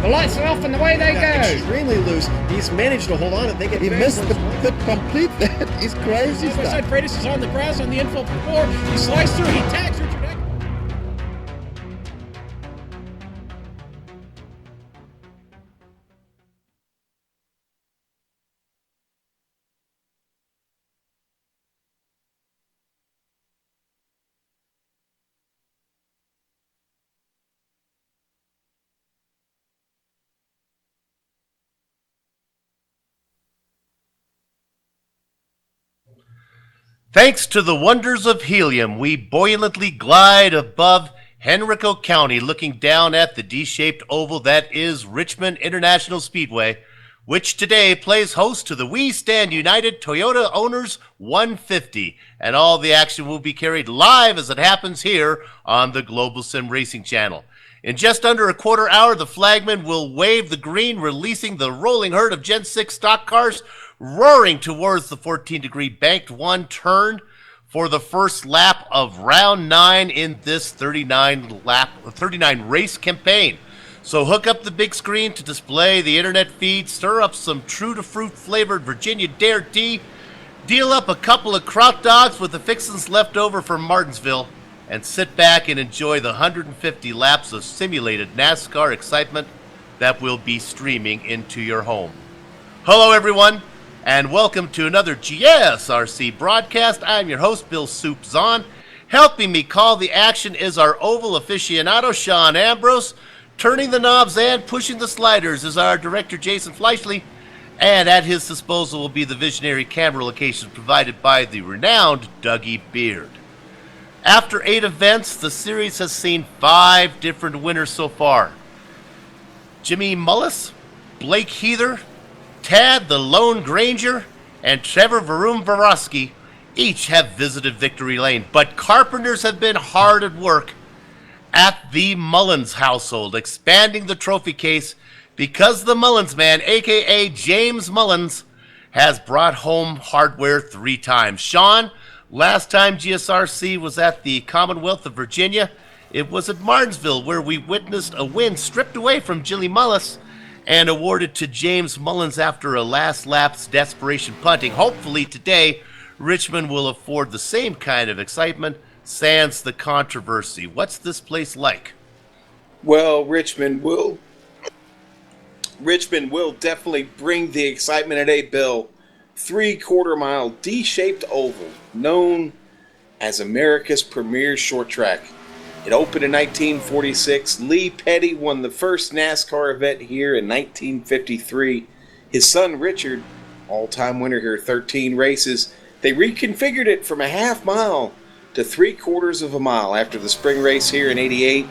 The lights are off and away they go. Extremely loose. He's managed to hold on and He missed the complete that. He's crazy As I stuff. said, Freitas is on the grass on the infield floor. He slides through. He tags Richard Eck. Thanks to the wonders of helium, we buoyantly glide above Henrico County, looking down at the D-shaped oval that is Richmond International Speedway, which today plays host to the We Stand United Toyota Owners 150. And all the action will be carried live as it happens here on the Global Sim Racing Channel. In just under a quarter hour, the flagman will wave the green, releasing the rolling herd of Gen 6 stock cars roaring towards the 14-degree banked one turn for the first lap of round 9 in this 39 race campaign. So hook up the big screen to display the internet feed, stir up some true to fruit flavored Virginia Dare tea, deal up a couple of kraut dogs with the fixins left over from Martinsville, and sit back and enjoy the 150 laps of simulated NASCAR excitement that will be streaming into your home. Hello everyone, and welcome to another GSRC broadcast. I'm your host, Bill Soup Zahn. Helping me call the action is our oval aficionado, Sean Ambrose. Turning the knobs and pushing the sliders is our director, Jason Fleischle. And at his disposal will be the visionary camera location provided by the renowned Dougie Beard. After 8 events, the series has seen 5 different winners so far. Jimmy Mullis, Blake Heather, Tad the Lone Granger, and Trevor Varun each have visited Victory Lane, but carpenters have been hard at work at the Mullins household, expanding the trophy case because the Mullins man, aka James Mullins, has brought home hardware 3 times. Sean, last time GSRC was at the Commonwealth of Virginia, it was at Martinsville where we witnessed a win stripped away from Jilly Mullis and awarded to James Mullins after a last lap's desperation punting. Hopefully today, Richmond will afford the same kind of excitement, sans the controversy. What's this place like? Well, Richmond will definitely bring the excitement today, Bill. 3/4 mile D-shaped oval, known as America's premier short track. It opened in 1946. Lee Petty won the first NASCAR event here in 1953. His son Richard, all-time winner here, 13 races. They reconfigured it from a half mile to 3/4 of a mile after the spring race here in 88.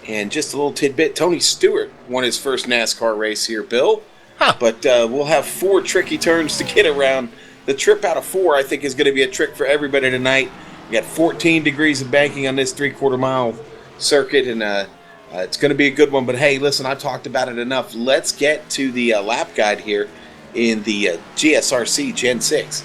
And just a little tidbit, Tony Stewart won his first NASCAR race here, Bill. But we'll have 4 tricky turns to get around. The trip out of 4, I think, is going to be a trick for everybody tonight. We got 14 degrees of banking on this 3/4 mile circuit, and it's going to be a good one. But hey, listen, I've talked about it enough. Let's get to the lap guide here in the GSRC Gen 6.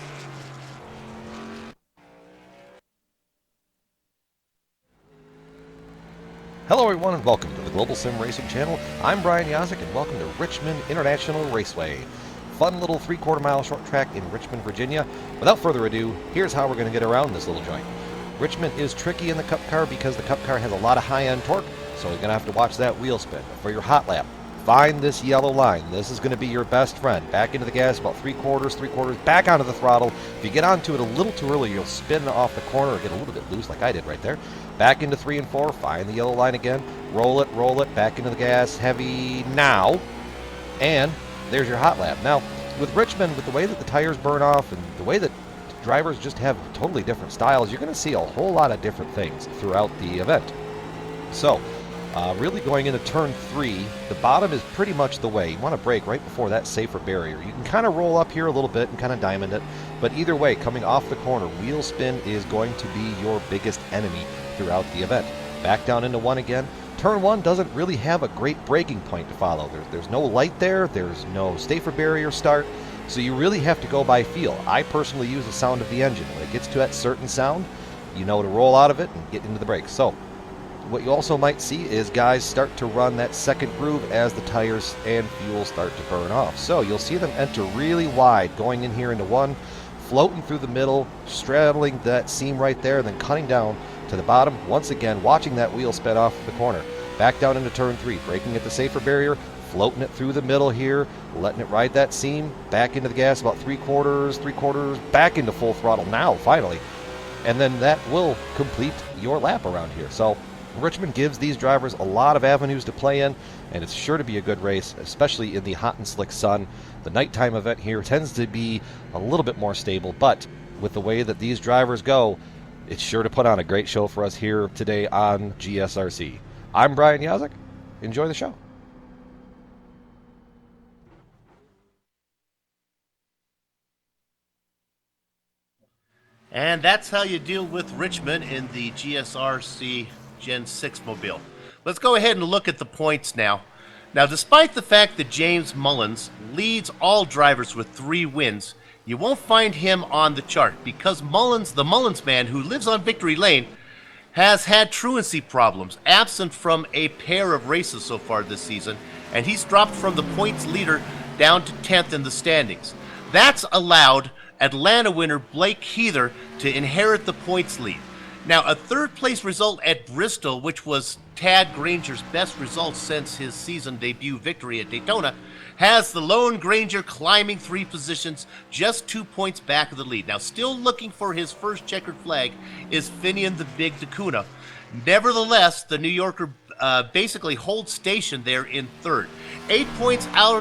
Hello everyone and welcome to the Global Sim Racing Channel. I'm Brian Yazik and welcome to Richmond International Raceway. Fun little 3/4 mile short track in Richmond, Virginia. Without further ado, here's how we're going to get around this little joint. Richmond is tricky in the Cup car because the Cup car has a lot of high-end torque, so you're going to have to watch that wheel spin. For your hot lap, find this yellow line. This is going to be your best friend. Back into the gas, about 3/4, back onto the throttle. If you get onto it a little too early, you'll spin off the corner or get a little bit loose like I did right there. Back into 3 and 4, find the yellow line again. Roll it, back into the gas, heavy now. And there's your hot lap. Now, with Richmond, with the way that the tires burn off and the way that drivers just have totally different styles, you're going to see a whole lot of different things throughout the event. So, really going into turn 3, the bottom is pretty much the way. You want to brake right before that safer barrier. You can kind of roll up here a little bit and kind of diamond it, but either way, coming off the corner, wheel spin is going to be your biggest enemy throughout the event. Back down into 1 again. Turn 1 doesn't really have a great braking point to follow. There's no light there, there's no safer barrier start, so you really have to go by feel. I personally use the sound of the engine. When it gets to that certain sound, you know to roll out of it and get into the brakes. So, what you also might see is guys start to run that second groove as the tires and fuel start to burn off. So you'll see them enter really wide, going in here into one, floating through the middle, straddling that seam right there, and then cutting down to the bottom. Once again, watching that wheel sped off the corner. Back down into turn 3, braking at the safer barrier, floating it through the middle here, letting it ride that seam, back into the gas about three quarters, back into full throttle now, finally. And then that will complete your lap around here. So Richmond gives these drivers a lot of avenues to play in, and it's sure to be a good race, especially in the hot and slick sun. The nighttime event here tends to be a little bit more stable, but with the way that these drivers go, it's sure to put on a great show for us here today on GSRC. I'm Brian Yazek. Enjoy the show. And that's how you deal with Richmond in the GSRC Gen 6 mobile. Let's go ahead and look at the points now. Now, despite the fact that James Mullins leads all drivers with 3 wins, you won't find him on the chart because Mullins, the Mullins man who lives on Victory Lane, has had truancy problems, absent from a pair of races so far this season, and he's dropped from the points leader down to 10th in the standings. That's allowed Atlanta winner Blake Heather to inherit the points lead. Now, a third-place result at Bristol, which was Tad Granger's best result since his season debut victory at Daytona, has the lone Granger climbing 3 positions, just 2 points back of the lead. Now, still looking for his first checkered flag is Finian the Big Dacuna. Nevertheless, the New Yorker basically holds station there in third. 8 points out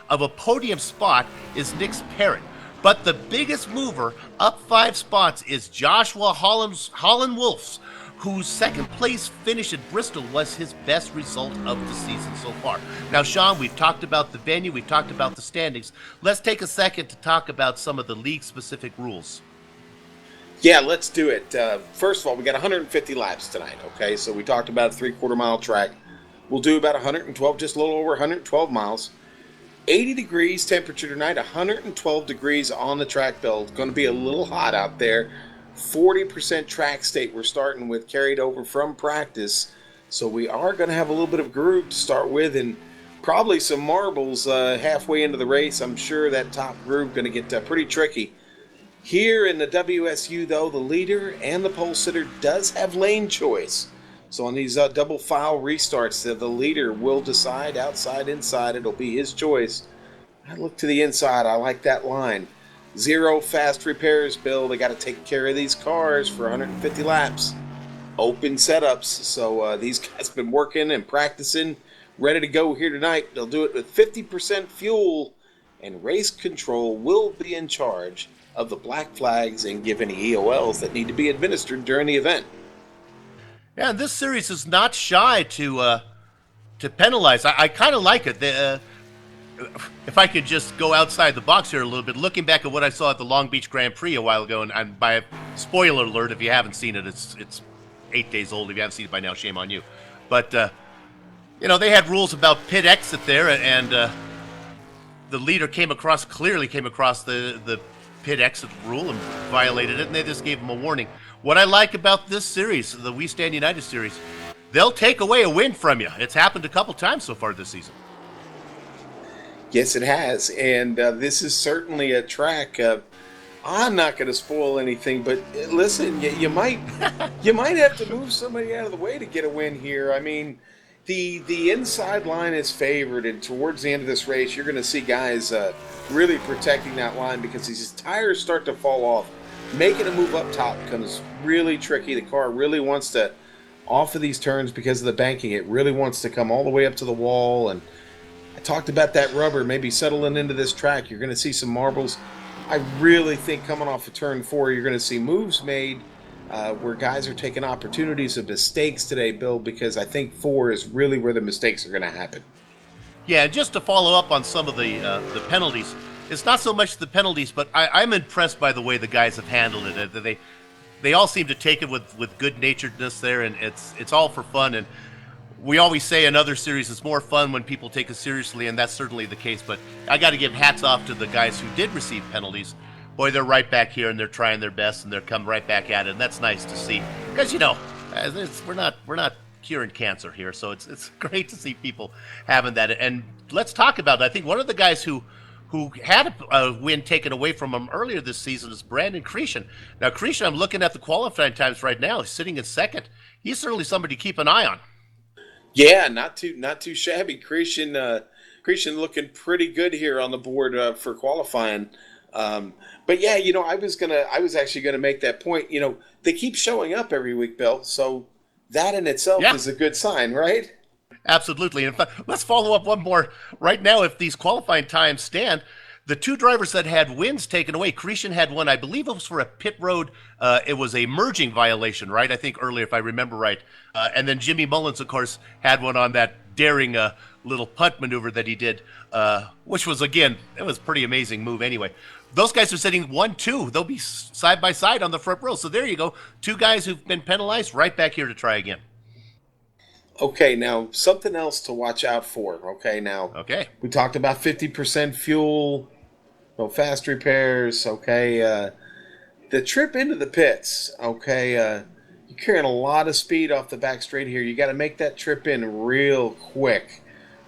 of a podium spot is Nick's Parrott. But the biggest mover up 5 spots is Joshua Holland Wolfs, whose second place finish at Bristol was his best result of the season so far. Now, Sean, we've talked about the venue, we've talked about the standings. Let's take a second to talk about some of the league-specific rules. Yeah, let's do it. First of all, we got 150 laps tonight, okay? So we talked about a 3/4 mile track. We'll do about 112, just a little over 112 miles. 80 degrees temperature tonight, 112 degrees on the track belt. Going to be a little hot out there. 40% track state we're starting with, carried over from practice. So we are going to have a little bit of groove to start with and probably some marbles halfway into the race. I'm sure that top groove going to get pretty tricky. Here in the WSU, though, the leader and the pole sitter does have lane choice. So on these double file restarts, the leader will decide outside, inside. It'll be his choice. I look to the inside. I like that line. 0 fast repairs, Bill. They got to take care of these cars for 150 laps. Open setups. So these guys have been working and practicing, ready to go here tonight. They'll do it with 50% fuel, and race control will be in charge of the black flags and give any EOLs that need to be administered during the event. Yeah, and this series is not shy to penalize. I kind of like it. If I could just go outside the box here a little bit, looking back at what I saw at the Long Beach Grand Prix a while ago, and by spoiler alert, if you haven't seen it, it's 8 days old. If you haven't seen it by now, shame on you. But they had rules about pit exit there, and the leader clearly came across the pit exit rule and violated it, and they just gave him a warning. What I like about this series, the We Stand United series, they'll take away a win from you. It's happened a couple times so far this season. Yes, it has, and this is certainly a track. I'm not going to spoil anything, but listen, you might have to move somebody out of the way to get a win here. I mean, the inside line is favored, and towards the end of this race, you're going to see guys really protecting that line because these tires start to fall off. Making a move up top becomes really tricky. The car really wants to, off of these turns because of the banking, it really wants to come all the way up to the wall. And I talked about that rubber maybe settling into this track. You're going to see some marbles. I really think coming off of turn 4, you're going to see moves made where guys are taking opportunities of mistakes today, Bill, because I think 4 is really where the mistakes are going to happen. Yeah, and just to follow up on some of the penalties, it's not so much the penalties, but I'm impressed by the way the guys have handled it. They all seem to take it with good-naturedness there, and it's all for fun. And we always say in other series it's more fun when people take it seriously, and that's certainly the case. But I got to give hats off to the guys who did receive penalties. Boy, they're right back here, and they're trying their best, and they're coming right back at it, and that's nice to see. Because, We're not curing cancer here, so it's great to see people having that. And let's talk about it. I think one of the guys who had a win taken away from him earlier this season is Brandon Cretion. Now, Cretion, I'm looking at the qualifying times right now. He's sitting in second. He's certainly somebody to keep an eye on. Yeah, not too shabby. Cretion looking pretty good here on the board for qualifying. But yeah, I was actually gonna make that point. They keep showing up every week, Bill. So that in itself is a good sign, right? Absolutely. In fact, let's follow up one more right now. If these qualifying times stand, the two drivers that had wins taken away, Cretion had one, I believe it was for a pit road. It was a merging violation, right? I think earlier, if I remember right. And then Jimmy Mullins, of course, had one on that daring little punt maneuver that he did, which was, again, it was a pretty amazing move anyway. Those guys are sitting 1-2. They'll be side by side on the front row. So there you go. Two guys who've been penalized right back here to try again. Okay, now something else to watch out for. Okay, we talked about 50% fuel, no fast repairs. Okay, the trip into the pits. Okay, you're carrying a lot of speed off the back straight here. You got to make that trip in real quick.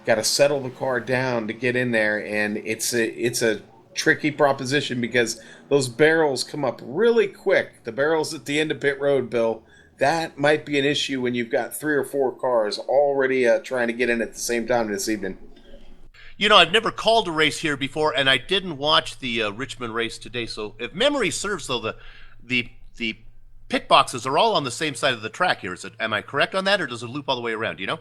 Got to settle the car down to get in there, and it's a tricky proposition because those barrels come up really quick. The barrels at the end of pit road, Bill. That might be an issue when you've got 3 or 4 cars already trying to get in at the same time this evening. I've never called a race here before, and I didn't watch the Richmond race today. So if memory serves, though, the pit boxes are all on the same side of the track here. Am I correct on that, or does it loop all the way around? Do you know?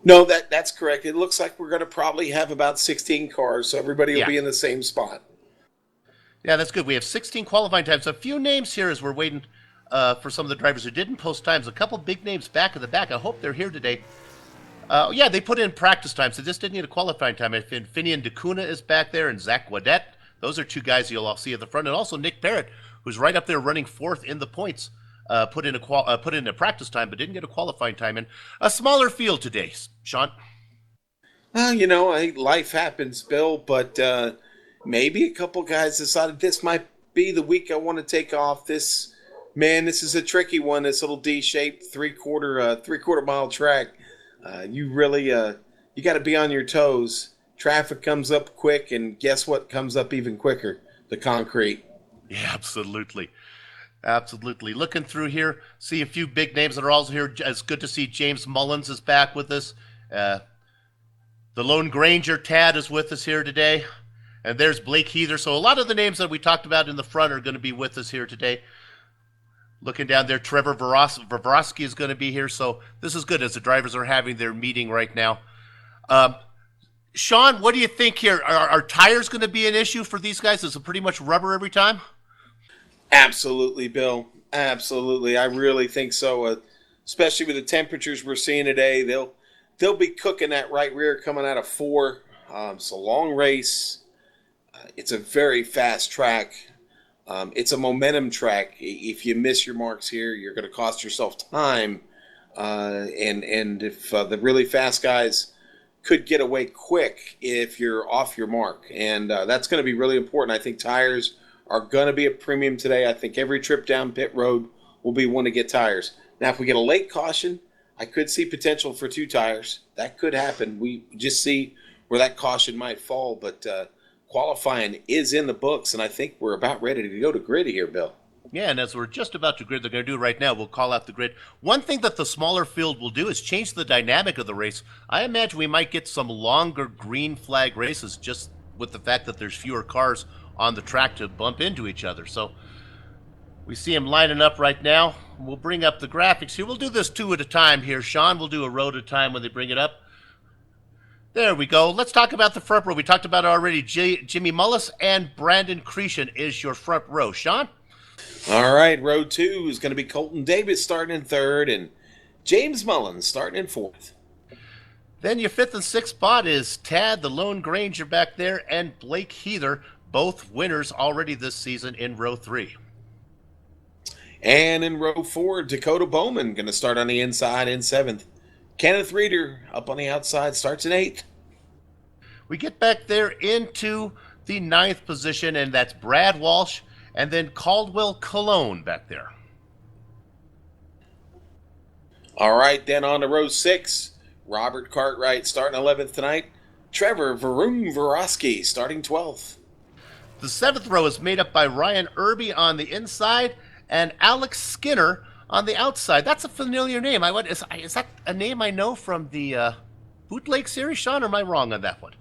No, that's correct. It looks like we're going to probably have about 16 cars, so everybody will be in the same spot. Yeah, that's good. We have 16 qualifying times. A few names here as we're waiting for some of the drivers who didn't post times. A couple big names back in the back. I hope they're here today. They put in practice time, so just didn't need a qualifying time. Finian DeCuna is back there, and Zach Guadet. Those are two guys you'll all see at the front, and also Nick Barrett, who's right up there running fourth in the points. Put in a practice time, but didn't get a qualifying time. And a smaller field today, Sean. Well, I think life happens, Bill, but maybe a couple guys decided this might be the week I want to take off. This is a tricky one. This little D-shaped three-quarter mile track. You really you got to be on your toes. Traffic comes up quick, and guess what comes up even quicker? The concrete. Yeah, absolutely. Absolutely. Looking through here, see a few big names that are also here. It's good to see James Mullins is back with us. The Lone Granger, Tad, is with us here today. And there's Blake Heather. So a lot of the names that we talked about in the front are going to be with us here today. Looking down there, Trevor Vavrosky is going to be here. So this is good as the drivers are having their meeting right now. Sean, what do you think here? Are tires going to be an issue for these guys? Is it pretty much rubber every time? Absolutely, Bill. Absolutely. I really think so. Especially with the temperatures we're seeing today, they'll be cooking that right rear coming out of 4. It's a long race. It's a very fast track. It's a momentum track. If you miss your marks here, you're going to cost yourself time. And if the really fast guys could get away quick if you're off your mark. And that's going to be really important. I think tires are going to be a premium today. I think every trip down pit road will be one to get tires. Now, if we get a late caution, I could see potential for 2 tires. That could happen. We just see where that caution might fall. But qualifying is in the books, and I think we're about ready to go to grid here, Bill. Yeah, and as we're just about to grid, they're going to do right now, we'll call out the grid. One thing that the smaller field will do is change the dynamic of the race. I imagine we might get some longer green flag races just with the fact that there's fewer cars on the track to bump into each other. So we see them lining up right now. We'll bring up the graphics here. We'll do this 2 at a time here, Sean. We'll do a row at a time when they bring it up. There we go. Let's talk about the front row. We talked about it already. Jimmy Mullis and Brandon Cretion is your front row. Sean? All right, row 2 is going to be Colton Davis starting in 3rd and James Mullins starting in 4th. Then your 5th and 6th spot is Tad, the Lone Granger back there, and Blake Heather, both winners already this season in row 3. And in row 4, Dakota Bowman going to start on the inside in 7th. Kenneth Reeder up on the outside starts in 8th. We get back there into the 9th position, and that's Brad Walsh, and then Caldwell Cologne back there. All right, then on to row 6. Robert Cartwright starting 11th tonight. Trevor Varumvorowski starting 12th. The 7th row is made up by Ryan Irby on the inside and Alex Skinner on the outside. That's a familiar name. Is that a name I know from the bootleg series, Sean, or am I wrong on that one?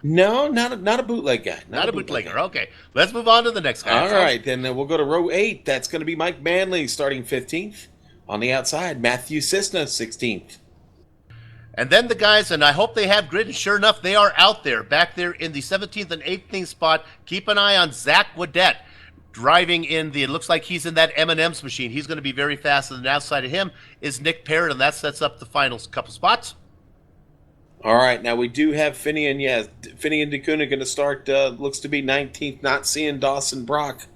No, not a bootleg guy. Not a bootlegger. Okay, let's move on to the next guy. All right, then we'll go to row 8. That's going to be Mike Manley starting 15th. On the outside, Matthew Cisna 16th. And then the guys, and I hope they have grid, and sure enough, they are out there, back there in the 17th and 18th spot. Keep an eye on Zach Wadet driving it looks like he's in that M&M's machine. He's going to be very fast, and outside of him is Nick Parrott, and that sets up the final couple spots. All right, now we do have Finian. Yeah, Finian DeCuna going to start, looks to be 19th, not seeing Dawson Brock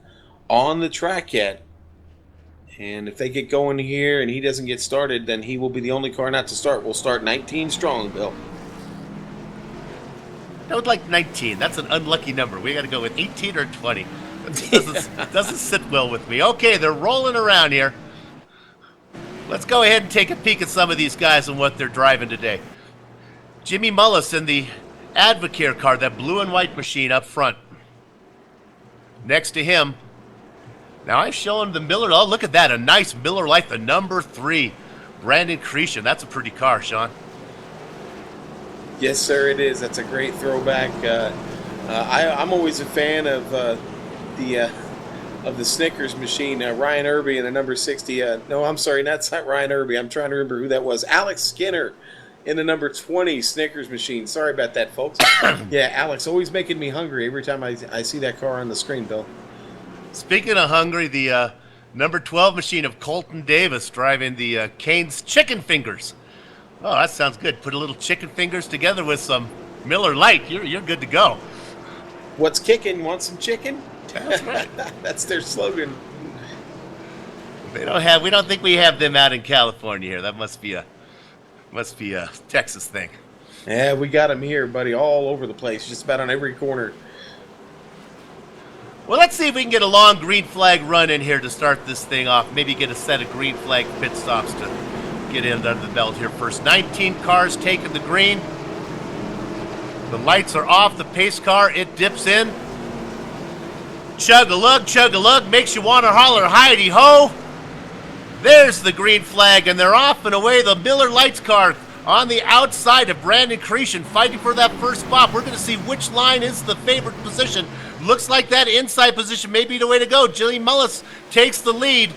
on the track yet. And if they get going here and he doesn't get started, then he will be the only car not to start. We'll start 19 strong, Bill. I would like 19. That's an unlucky number. We got to go with 18 or 20. That doesn't sit well with me. Okay, they're rolling around here. Let's go ahead and take a peek at some of these guys and what they're driving today. Jimmy Mullis in the Advocare car, that blue and white machine up front. Next to him, now I've shown the Miller. Oh, look at that. A nice Miller Lite, the number 3. Brandon Cretion. That's a pretty car, Sean. Yes, sir, it is. That's a great throwback. I'm always a fan of the Snickers machine. Ryan Irby in the number 60. No, I'm sorry, that's not Ryan Irby. I'm trying to remember who that was. Alex Skinner in the number 20 Snickers machine. Sorry about that, folks. Yeah, Alex, always making me hungry every time I see that car on the screen, Bill. Speaking of hungry, the number 12 machine of Colton Davis driving the Cane's Chicken Fingers. Oh, that sounds good. Put a little chicken fingers together with some Miller Lite. You're good to go. What's kicking? Want some chicken? That's right. That's their slogan. We don't think we have them out in California here. That must be a Texas thing. Yeah, we got them here, buddy, all over the place, just about on every corner. Well, let's see if we can get a long green flag run in here to start this thing off. Maybe get a set of green flag pit stops to get in under the belt here first. 19 cars taking the green. The lights are off. The pace car, it dips in. Chug-a-lug, makes you want to holler, Heidi-ho. There's the green flag, and they're off and away. The Miller Lights car on the outside of Brandon Cretion fighting for that first spot. We're going to see which line is the favorite position. Looks like that inside position may be the way to go. Jilly Mullis takes the lead.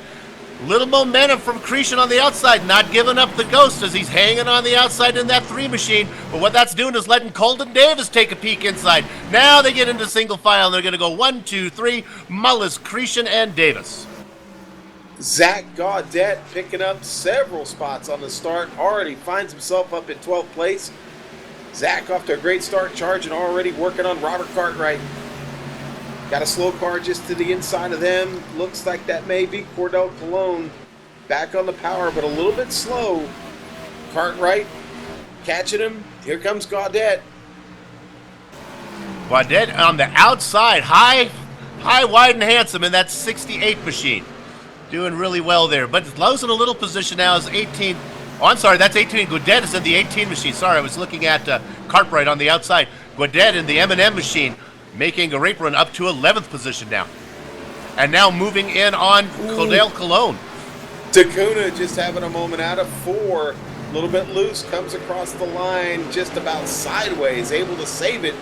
Little momentum from Cretion on the outside, not giving up the ghost as he's hanging on the outside in that 3 machine. But what that's doing is letting Colton Davis take a peek inside. Now they get into single file, and they're going to go 1, 2, 3, Mullis, Cretion, and Davis. Zach Gaudet picking up several spots on the start. Already finds himself up in 12th place. Zach off to a great start, charging already, working on Robert Cartwright. Got a slow car just to the inside of them. Looks like that may be Cordell Colon. Back on the power, but a little bit slow. Cartwright catching him. Here comes Gaudet. Gaudet on the outside, high, wide, and handsome in that 68 machine. Doing really well there, but losing a little position now is 18. Oh, I'm sorry, that's 18. Gaudet is in the 18 machine. Sorry, I was looking at Cartwright on the outside. Gaudet in the M&M machine, making a rape run up to 11th position now. And now moving in on Cordell Colon. DeCuna just having a moment out of 4. A little bit loose, comes across the line just about sideways, able to save it.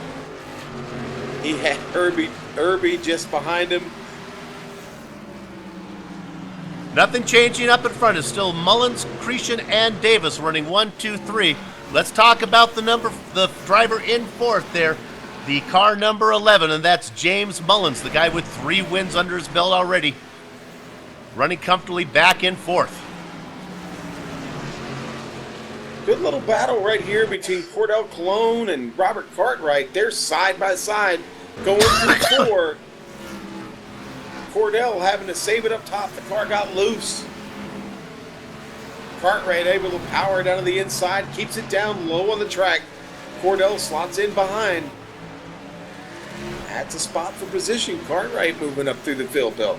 He had Irby just behind him. Nothing changing up in front. It's still Mullins, Cretion, and Davis running 1, 2, 3. Let's talk about the driver in 4th there. The car number 11, and that's James Mullins, the guy with 3 wins under his belt already. Running comfortably back in 4th. Good little battle right here between Cordell Colon and Robert Cartwright. They're side by side going through 4. Cordell having to save it up top. The car got loose. Cartwright able to power it out of the inside. Keeps it down low on the track. Cordell slots in behind. That's a spot for position. Cartwright moving up through the field, Bill.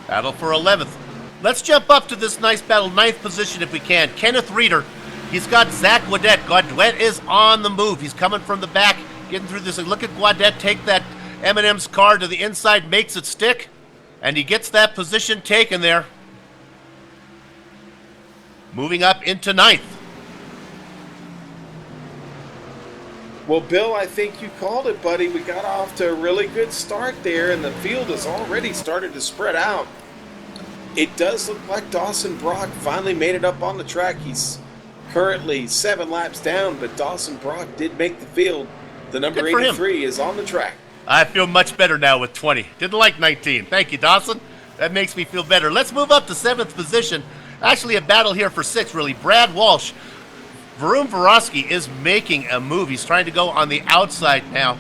Battle for 11th. Let's jump up to this nice battle, 9th position if we can. Kenneth Reeder. He's got Zach Gaudet. Gaudet is on the move. He's coming from the back, getting through this. Look at Gaudet take that M&M's car to the inside, makes it stick, and he gets that position taken there. Moving up into 9th. Well, Bill, I think you called it, buddy. We got off to a really good start there, and the field has already started to spread out. It does look like Dawson Brock finally made it up on the track. He's currently 7 laps down, but Dawson Brock did make the field. The number 83 is on the track. I feel much better now with 20. Didn't like 19. Thank you, Dawson. That makes me feel better. Let's move up to 7th position. Actually, a battle here for 6th, really. Brad Walsh. Varun Vorosky is making a move. He's trying to go on the outside now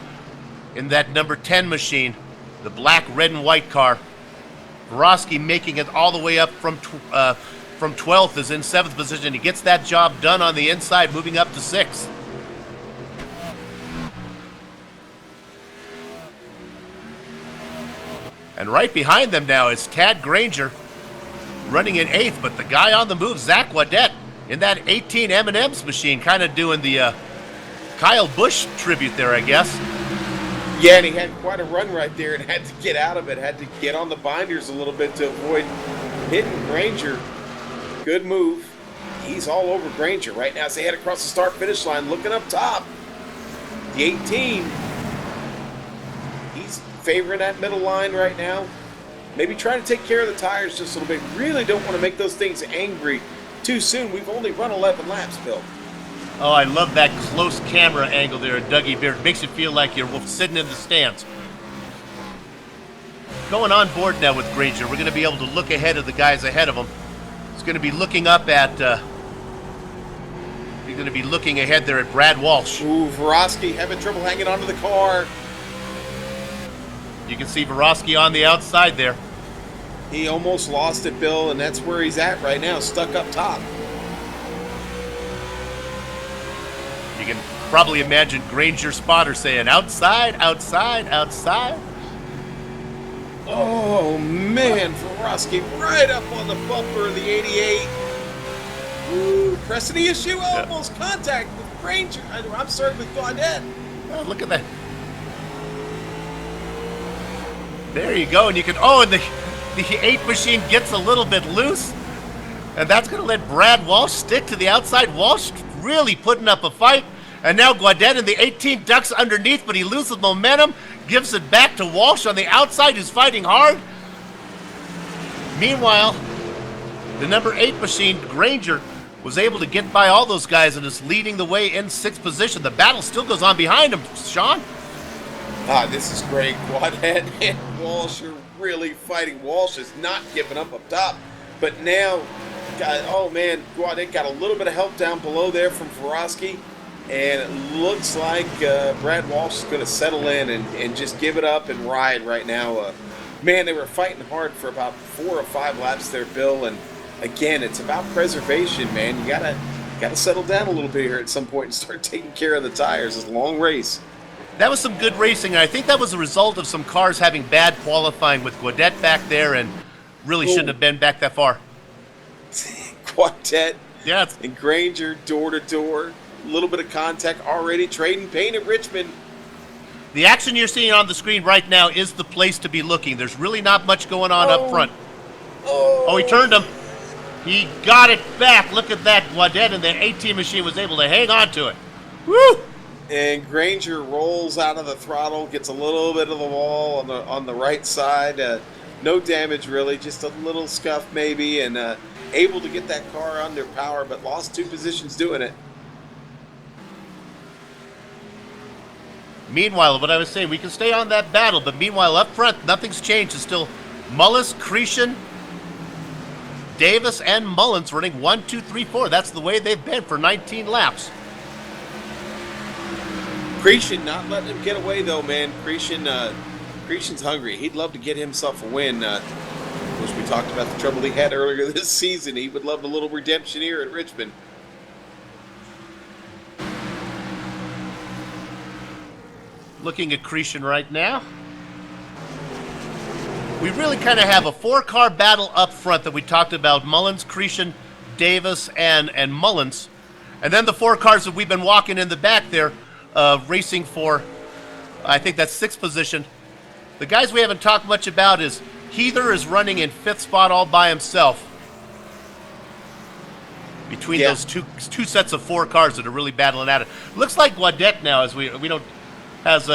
in that number 10 machine, the black, red, and white car. Vorosky making it all the way up from 12th, is in 7th position. He gets that job done on the inside, moving up to 6th. And right behind them now is Tad Granger running in 8th, but the guy on the move, Zach Gaudet, in that 18 M&M's machine, kind of doing the Kyle Busch tribute there, I guess. Yeah, and he had quite a run right there and had to get out of it, had to get on the binders a little bit to avoid hitting Granger. Good move. He's all over Granger right now as they head across the start-finish line, looking up top. The 18, he's favoring that middle line right now. Maybe trying to take care of the tires just a little bit. Really don't want to make those things angry too soon. We've only run 11 laps, Bill. Oh, I love that close camera angle there, Dougie Beard. Makes you feel like you're sitting in the stands. Going on board now with Granger. We're going to be able to look ahead of the guys ahead of him. He's going to be looking up at, he's going to be looking ahead there at Brad Walsh. Ooh, Vorosky having trouble hanging onto the car. You can see Vorosky on the outside there. He almost lost it, Bill, and that's where he's at right now, stuck up top. You can probably imagine Granger spotter saying, outside, outside, outside. Oh, man, Vorosky right up on the bumper of the 88. Ooh, pressing the issue, almost contact with Granger. I'm sorry, with Gaudet. Oh, look at that. There you go, and you can, oh, and the 8 machine gets a little bit loose, and that's going to let Brad Walsh stick to the outside. Walsh really putting up a fight, and now Gaudet in the 18 ducks underneath, but he loses momentum, gives it back to Walsh on the outside, who's fighting hard. Meanwhile, the number 8 machine, Granger, was able to get by all those guys and is leading the way in 6th position. The battle still goes on behind him, Sean. This is great. Gaudet and Walsh are really fighting. Walsh is not giving up top. But now, oh man, Gaudet got a little bit of help down below there from Vorosky. And it looks like Brad Walsh is going to settle in and just give it up and ride right now. Man, they were fighting hard for about 4 or 5 laps there, Bill. And again, it's about preservation, man. You gotta settle down a little bit here at some point and start taking care of the tires. It's a long race. That was some good racing, and I think that was a result of some cars having bad qualifying with Gaudet back there and really shouldn't have been back that far. Gaudet Yeah, and Granger door to door. A little bit of contact already. Trading paint at Richmond. the action you're seeing on the screen right now is the place to be looking. There's really not much going on up front. Oh, he turned him. He got it back. Look at that. Gaudet and the 18 machine was able to hang on to it. Woo! And Granger rolls out of the throttle, gets a little bit of the wall on the right side. No damage really, just a little scuff maybe, and able to get that car under power, but lost 2 positions doing it. Meanwhile, what I was saying, we can stay on that battle, but meanwhile up front, nothing's changed. It's still Mullis, Cretion, Davis, and Mullins running 1, 2, 3, 4. That's the way they've been for 19 laps. Cretion not letting him get away though, man. Cretion's hungry. He'd love to get himself a win. Of course, we talked about the trouble he had earlier this season. He would love a little redemption here at Richmond. Looking at Cretion right now. we really kind of have a 4-car battle up front that we talked about: Mullins, Cretion, Davis, and Mullins. And then the 4 cars that we've been walking in the back there, racing for, I think that's 6th position. The guys we haven't talked much about is Heather is running in 5th spot all by himself. Between those two sets of 4 cars that are really battling at it. Looks like Guadet now, as we don't has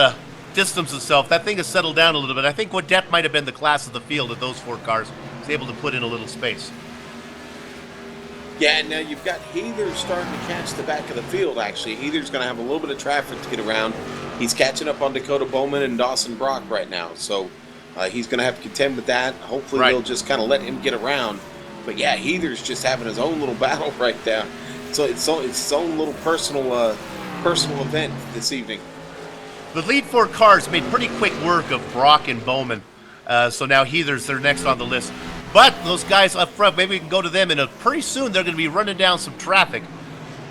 distanced himself. That thing has settled down a little bit. I think Guadet might have been the class of the field of those 4 cars. He's able to put in a little space. Yeah, now you've got Heather starting to catch the back of the field, actually. Heather's going to have a little bit of traffic to get around. He's catching up on Dakota Bowman and Dawson Brock right now. So he's going to have to contend with that. Hopefully they'll just kind of let him get around. But yeah, Heather's just having his own little battle right there. So it's its own little personal event this evening. The lead 4 cars made pretty quick work of Brock and Bowman. So now Heather's their next on the list. But those guys up front, maybe we can go to them, and pretty soon they're going to be running down some traffic.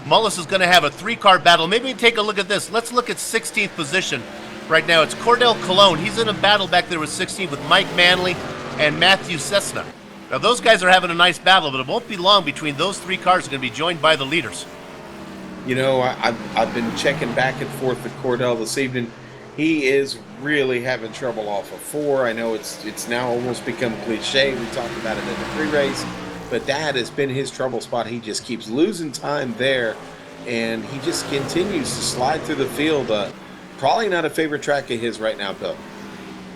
Mullis is going to have a 3-car battle. Maybe we can take a look at this. Let's look at 16th position. Right now it's Cordell Cologne. He's in a battle back there with 16 with Mike Manley and Matthew Cessna. Now those guys are having a nice battle, but it won't be long between those 3 cars are going to be joined by the leaders. You know, I've been checking back and forth with Cordell this evening. He is really having trouble off of 4. I know it's now almost become cliche. We talked about it in the pre-race, but that has been his trouble spot. He just keeps losing time there, and he just continues to slide through the field. Probably not a favorite track of his right now, Bill.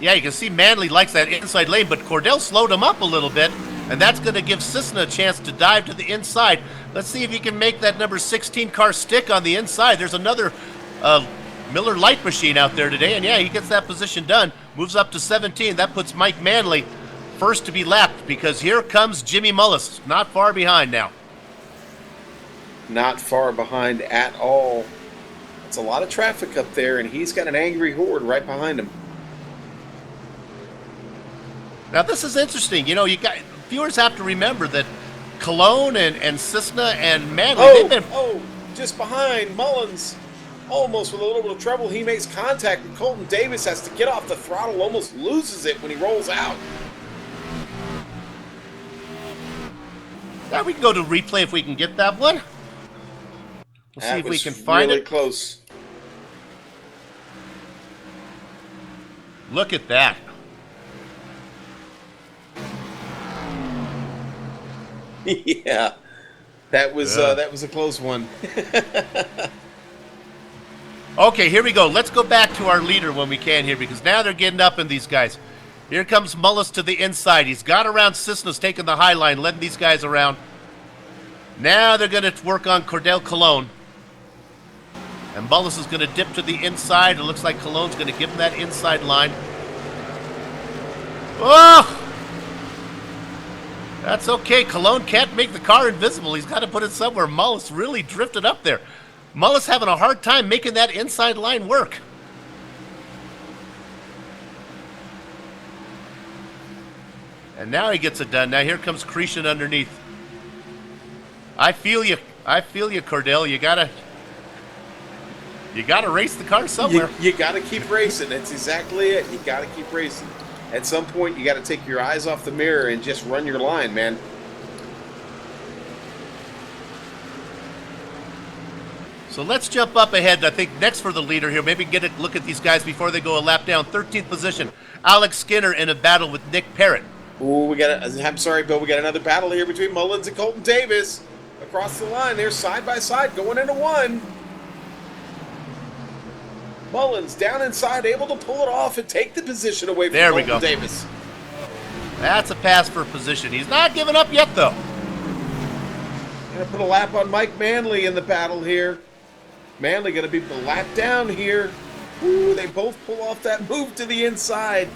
Yeah, you can see Manley likes that inside lane, but Cordell slowed him up a little bit, and that's going to give Cessna a chance to dive to the inside. Let's see if he can make that number 16 car stick on the inside. There's another Miller Light Machine out there today, and yeah, he gets that position done. Moves up to 17. That puts Mike Manley first to be lapped, because here comes Jimmy Mullis, not far behind now. Not far behind at all. It's a lot of traffic up there, and he's got an angry horde right behind him. Now this is interesting. You know, viewers have to remember that Cologne and Cessna and Manley, just behind Mullins. Almost with a little bit of trouble, he makes contact, and Colton Davis has to get off the throttle, almost loses it when he rolls out. Now we can go to replay if we can get that one. We'll see if we can find really it. Close. Look at that. Yeah, that was a close one. Okay, here we go. Let's go back to our leader when we can here, because now they're getting up in these guys. Here comes Mullis to the inside. He's got around Cisne's taking the high line, letting these guys around. Now they're going to work on Cordell Cologne. And Mullis is going to dip to the inside. It looks like Cologne's going to give him that inside line. Oh! That's okay. Cologne can't make the car invisible. He's got to put it somewhere. Mullis really drifted up there. Mullis having a hard time making that inside line work. And now he gets it done. Now here comes Cretion underneath. I feel you. I feel you, Cordell. You gotta race the car somewhere. You gotta keep racing. That's exactly it. You gotta keep racing. At some point, you gotta take your eyes off the mirror and just run your line, man. So let's jump up ahead. I think next for the leader here. Maybe get a look at these guys before they go a lap down. 13th position, Alex Skinner in a battle with Nick Parrott. Ooh, I'm sorry, Bill. We got another battle here between Mullins and Colton Davis. Across the line, they're side by side, going into one. Mullins down inside, able to pull it off and take the position away from Colton Davis. That's a pass for position. He's not giving up yet, though. Gonna put a lap on Mike Manley in the battle here. Manley gonna be lapped down here. Ooh, they both pull off that move to the inside.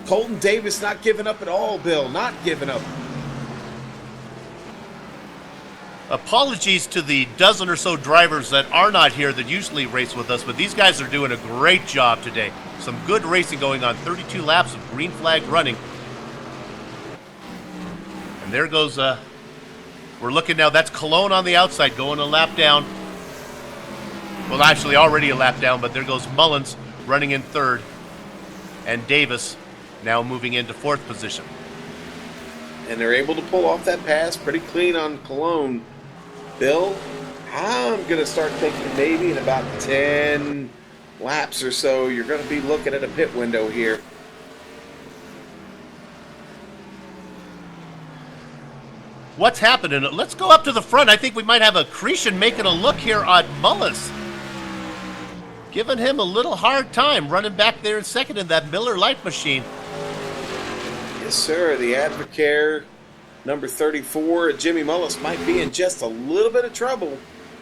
Colton Davis not giving up at all, Bill. Not giving up. Apologies to the dozen or so drivers that are not here that usually race with us, but these guys are doing a great job today. Some good racing going on. 32 laps of green flag running. And there goes, we're looking now, that's Cologne on the outside going a lap down. Well, actually already a lap down, but there goes Mullins running in third. And Davis now moving into 4th position. And they're able to pull off that pass pretty clean on Cologne. Bill, I'm going to start thinking maybe in about 10 laps or so, you're going to be looking at a pit window here. What's happening? Let's go up to the front. I think we might have a Cretion making a look here on Mullis. Giving him a little hard time running back there in second in that Miller Lite machine. Yes, sir. The Advocare, number 34, Jimmy Mullis, might be in just a little bit of trouble.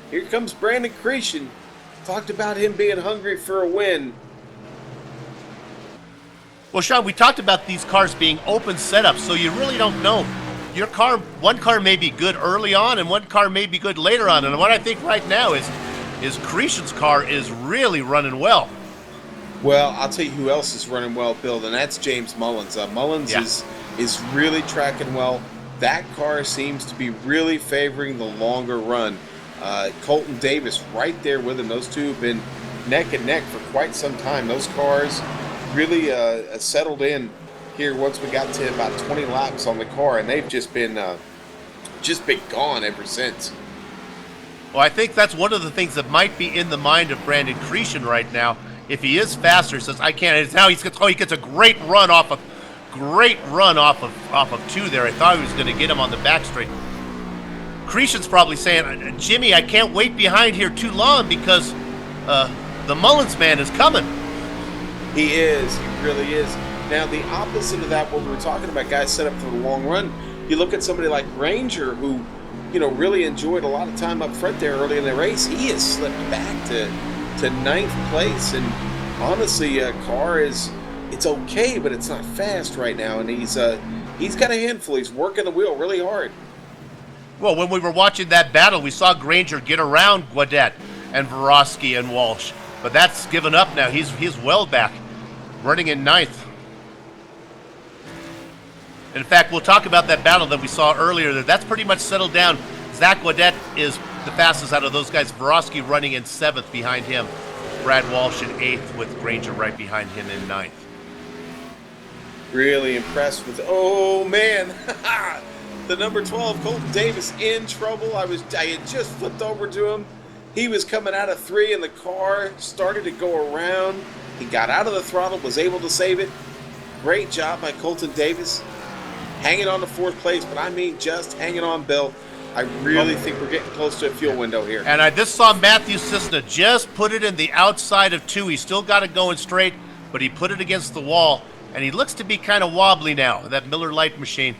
Here comes Brandon Cretion. Talked about him being hungry for a win. Well, Sean, we talked about these cars being open setups, so you really don't know. Your car, one car may be good early on, and one car may be good later on. And what I think right now is Cretion's car is really running well. Well, I'll tell you who else is running well, Bill, and that's James Mullins. Mullins is really tracking well. That car seems to be really favoring the longer run. Colton Davis right there with him. Those two have been neck and neck for quite some time. Those cars really settled in here once we got to about 20 laps on the car, and they've just been gone ever since. Well, I think that's one of the things that might be in the mind of Brandon Cretion right now. If he is faster, he says, "I can't." It's now he gets a great run off of 2 there. I thought he was going to get him on the back straight. Cretion's probably saying, "Jimmy, I can't wait behind here too long because the Mullins man is coming." He is. He really is. Now, the opposite of that, what we were talking about, guys set up for the long run, you look at somebody like Granger, who, really enjoyed a lot of time up front there early in the race. He has slipped back to 9th place, and honestly, car it's okay, but it's not fast right now, and he's got a handful. He's working the wheel really hard. Well, when we were watching that battle, we saw Granger get around Gaudet and Vorosky and Walsh, but that's given up now. He's well back, running in 9th. In fact, we'll talk about that battle that we saw earlier. That's pretty much settled down. Zach Gaudet is the fastest out of those guys. Vorosky running in 7th behind him. Brad Walsh in 8th with Granger right behind him in 9th. Really impressed with, oh man, the number 12, Colton Davis, in trouble. I had just flipped over to him. He was coming out of 3 and the car started to go around. He got out of the throttle, was able to save it. Great job by Colton Davis. Hanging on to 4th place, but I mean just hanging on, Bill. I really think we're getting close to a fuel window here. And I just saw Matthew Cisna just put it in the outside of 2. He still got it going straight, but he put it against the wall, and he looks to be kind of wobbly now, that Miller Lite machine.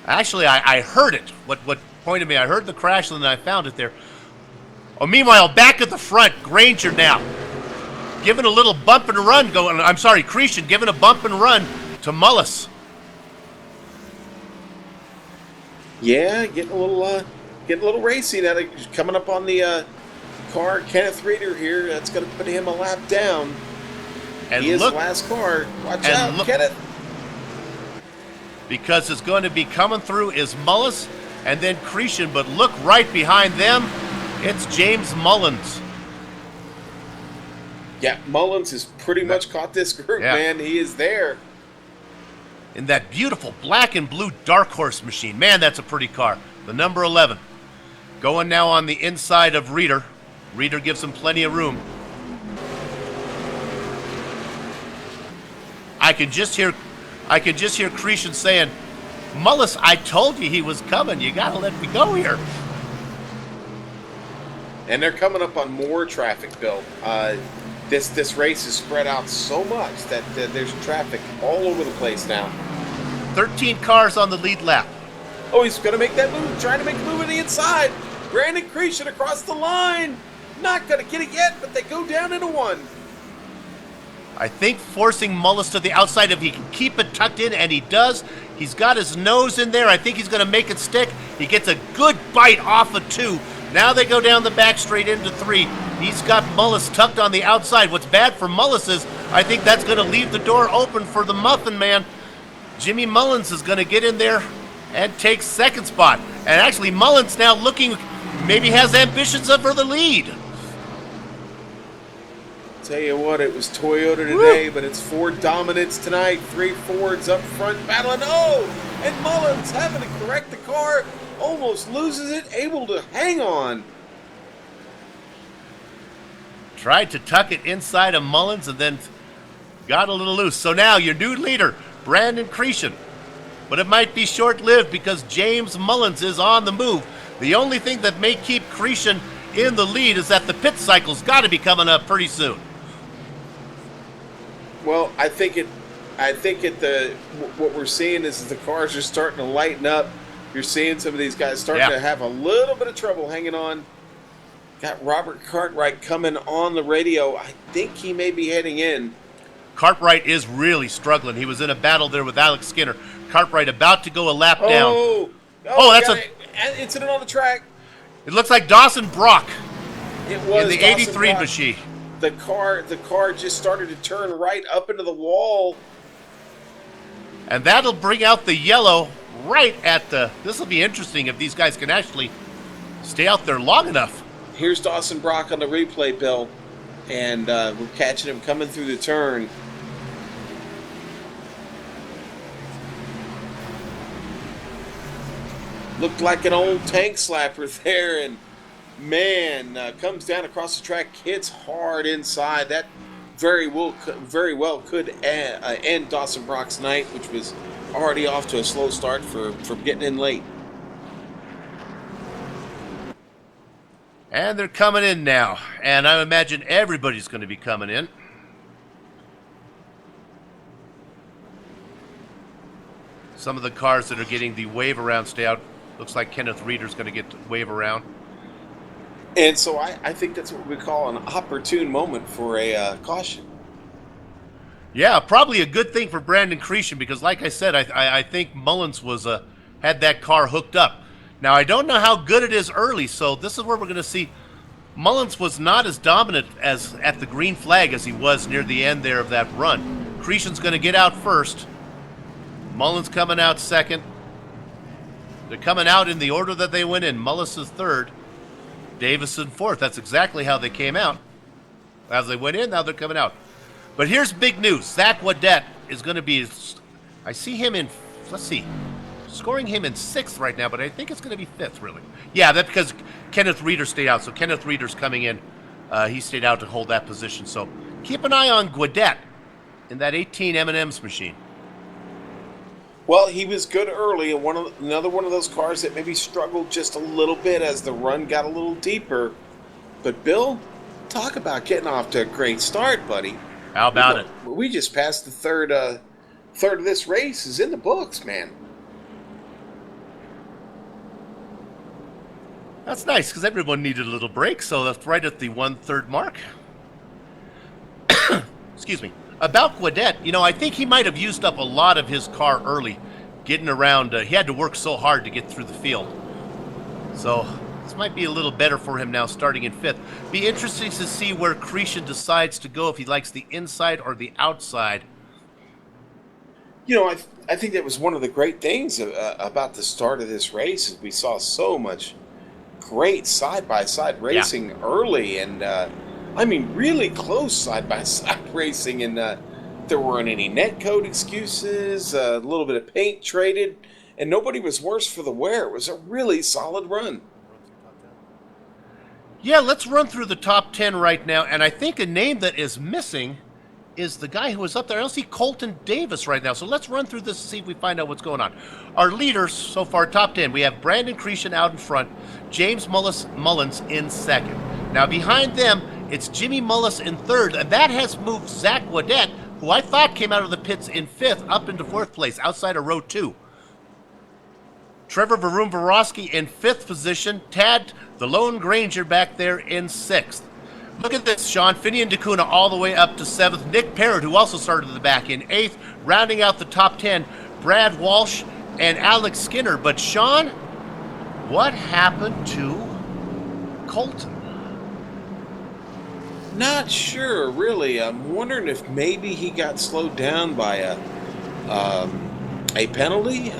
Actually, I heard it. What pointed me, I heard the crash, and then I found it there. Oh, meanwhile, back at the front, Granger now. Giving a little bump and run Cretion giving a bump and run to Mullis. Yeah, getting a little racy now. Coming up on the car, Kenneth Reeder here. That's going to put him a lap down. And he is the last car. Watch out, Kenneth. Because it's going to be coming through is Mullis and then Cretion, but look right behind them. It's James Mullins. Yeah, Mullins has pretty much caught this group, man. He is there. In that beautiful black and blue Dark Horse machine. Man, that's a pretty car. The number 11. Going now on the inside of Reeder. Reeder gives him plenty of room. I can just hear Cretion saying, "Mullis, I told you he was coming. You got to let me go here." And they're coming up on more traffic, Bill. This race is spread out so much that there's traffic all over the place now. 13 cars on the lead lap. Oh, he's going to make that move, trying to make a move on the inside. Brandon Cretion across the line. Not going to get it yet, but they go down into 1. I think forcing Mullis to the outside, if he can keep it tucked in, and he does. He's got his nose in there. I think he's going to make it stick. He gets a good bite off of 2. Now they go down the back straight into 3. He's got Mullis tucked on the outside. What's bad for Mullis is I think that's going to leave the door open for the Muffin Man. Jimmy Mullins is going to get in there and take 2nd spot. And actually, Mullins now looking, maybe has ambitions for the lead. Tell you what, it was Toyota today, but it's Ford dominance tonight. 3 Fords up front battling. Oh, and Mullins having to correct the car, almost loses it, able to hang on. Tried to tuck it inside of Mullins and then got a little loose. So now your new leader, Brandon Cretion. But it might be short-lived because James Mullins is on the move. The only thing that may keep Cretion in the lead is that the pit cycle's got to be coming up pretty soon. Well, I think what we're seeing is the cars are starting to lighten up. You're seeing some of these guys starting to have a little bit of trouble hanging on. Got Robert Cartwright coming on the radio. I think he may be heading in. Cartwright is really struggling. He was in a battle there with Alex Skinner. Cartwright about to go a lap down. That's an incident on the track. It looks like Dawson Brock It was in the Dawson 83 Brock. machine. The car just started to turn right up into the wall. And that'll bring out the yellow right at the... This will be interesting if these guys can actually stay out there long enough. Here's Dawson Brock on the replay, Bill. And we're catching him coming through the turn. Looked like an old tank slapper there, and man, comes down across the track, hits hard inside. That very well could end Dawson Brock's night, which was already off to a slow start from getting in late. And they're coming in now. And I imagine everybody's going to be coming in. Some of the cars that are getting the wave around stay out. Looks like Kenneth Reeder's going to get the wave around. And so I think that's what we call an opportune moment for a caution. Yeah, probably a good thing for Brandon Cretion because, like I said, I think Mullins was had that car hooked up. Now, I don't know how good it is early, so this is where we're going to see. Mullins was not as dominant as at the green flag as he was near the end there of that run. Cretion's going to get out first. Mullins coming out second. They're coming out in the order that they went in. Mullis is third. Davison fourth. That's exactly how they came out. As they went in, now they're coming out. But here's big news. Zach Wadet is going to be, I see him in, let's see, scoring him in sixth right now, but I think it's going to be fifth, really. Yeah, that's because Kenneth Reeder stayed out. So Kenneth Reeder's coming in. He stayed out to hold that position. So keep an eye on Gaudet in that 18 M&M's machine. Well, he was good early, and another one of those cars that maybe struggled just a little bit as the run got a little deeper. But Bill, talk about getting off to a great start, buddy. How about it? We just passed the third of this race is in the books, man. That's nice because everyone needed a little break, so that's right at the 1/3 mark. Excuse me. About Gaudet, I think he might have used up a lot of his car early, getting around. He had to work so hard to get through the field. So this might be a little better for him now starting in fifth. Be interesting to see where Cretion decides to go, if he likes the inside or the outside. I think that was one of the great things about the start of this race is we saw so much great side-by-side racing early, and really close side-by-side racing, and there weren't any netcode excuses, a little bit of paint traded, and nobody was worse for the wear. It was a really solid run. Yeah, let's run through the top 10 right now, and I think a name that is missing is the guy who was up there. I don't see Colton Davis right now, so let's run through this and see if we find out what's going on. Our leaders so far, top 10, we have Brandon Cretion out in front, James Mullins in second. Now behind them, it's Jimmy Mullis in third, and that has moved Zach Gaudet, who I thought came out of the pits in fifth, up into fourth place, outside of row 2. Trevor Varun-Varosky in fifth position, Tad, the Lone Granger, back there in sixth. Look at this, Sean. Finian DeCuna all the way up to seventh. Nick Parrott, who also started in the back, in eighth. Rounding out the top 10, Brad Walsh and Alex Skinner. But Sean, what happened to Colton? Not sure, really. I'm wondering if maybe he got slowed down by a penalty.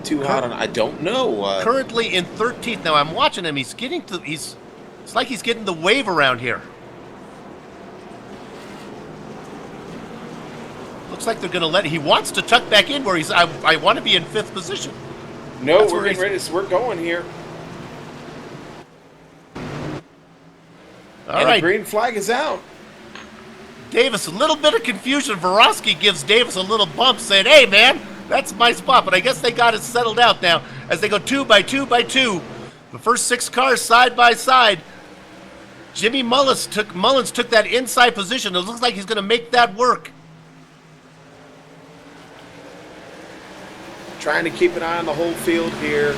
Too hot on. I don't know. Currently in 13th. Now I'm watching him. He's getting to. It's like he's getting the wave around here. Looks like they're going to let it. He wants to tuck back in where he's. I want to be in 5th position. No, That's we're where getting ready. So we're going here. All And right. the green flag is out. Davis, a little bit of confusion. Vorosky gives Davis a little bump saying, hey, man, that's my spot. But I guess they got it settled out now as they go 2 by 2 by 2. The first 6 cars side by side. Jimmy Mullins took that inside position. It looks like he's going to make that work. Trying to keep an eye on the whole field here.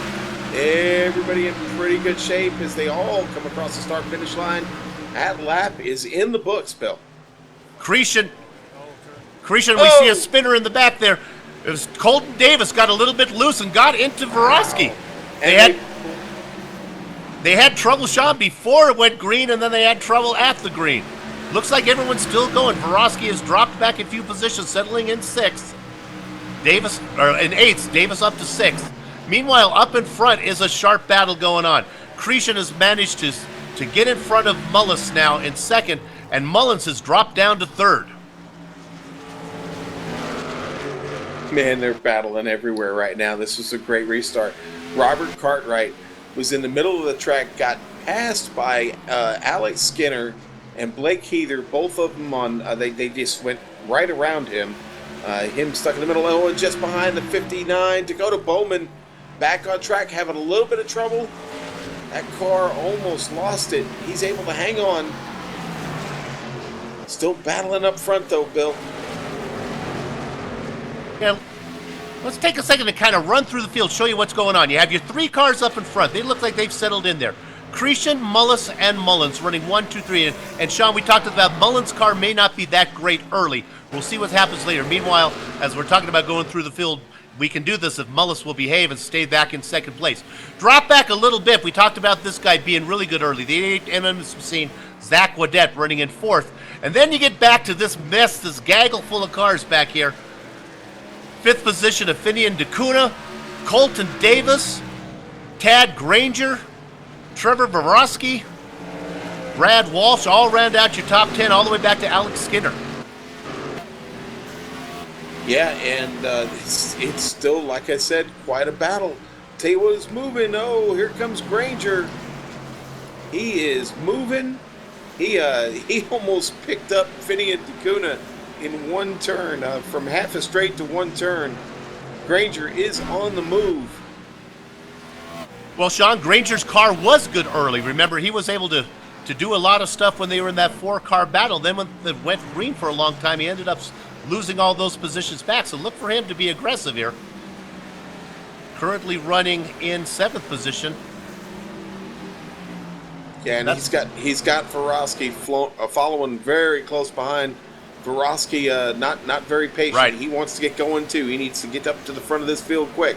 Everybody in pretty good shape as they all come across the start-finish line. That lap is in the books, Bill. Cretion, we see a spinner in the back there. It was Colton Davis got a little bit loose and got into Vorosky. They had trouble, Sean, before it went green, and then they had trouble at the green. Looks like everyone's still going. Vorosky has dropped back a few positions, settling in 6th. Davis, or in 8th, Davis up to 6th. Meanwhile, up in front is a sharp battle going on. Cretion has managed to get in front of Mullis now in 2nd, and Mullins has dropped down to 3rd. Man, they're battling everywhere right now. This was a great restart. Robert Cartwright was in the middle of the track, got passed by Alex Skinner and Blake Heather, both of them on, they just went right around him. Him stuck in the middle, and just behind the 59, Dakota Bowman back on track, having a little bit of trouble. That car almost lost it. He's able to hang on. Still battling up front, though, Bill. Yeah, let's take a second to kind of run through the field, show you what's going on. You have your 3 cars up in front. They look like they've settled in there. Cretion, Mullis, and Mullins running 1, 2, 3. And Sean, we talked about Mullins' car may not be that great early. We'll see what happens later. Meanwhile, as we're talking about going through the field, we can do this if Mullis will behave and stay back in 2nd place. Drop back a little bit. We talked about this guy being really good early. The 88 MS machine, Zach Wadet, running in 4th. And then you get back to this mess, this gaggle full of cars back here. 5th position, Finian DeCuna, Colton Davis, Tad Granger, Trevor Vorosky, Brad Walsh, all round out your top 10, all the way back to Alex Skinner. Yeah, and it's still, like I said, quite a battle. Tell you what is moving. Oh, here comes Granger. He is moving. He almost picked up Finian DeCuna in one turn, from half a straight to one turn. Granger is on the move. Well, Sean, Granger's car was good early. Remember, he was able to do a lot of stuff when they were in that 4-car battle. Then when it went green for a long time, he ended up losing all those positions back. So look for him to be aggressive here. Currently running in 7th position. Yeah, and he's got Vorosky following very close behind. Vorosky not very patient. Right. He wants to get going too. He needs to get up to the front of this field quick.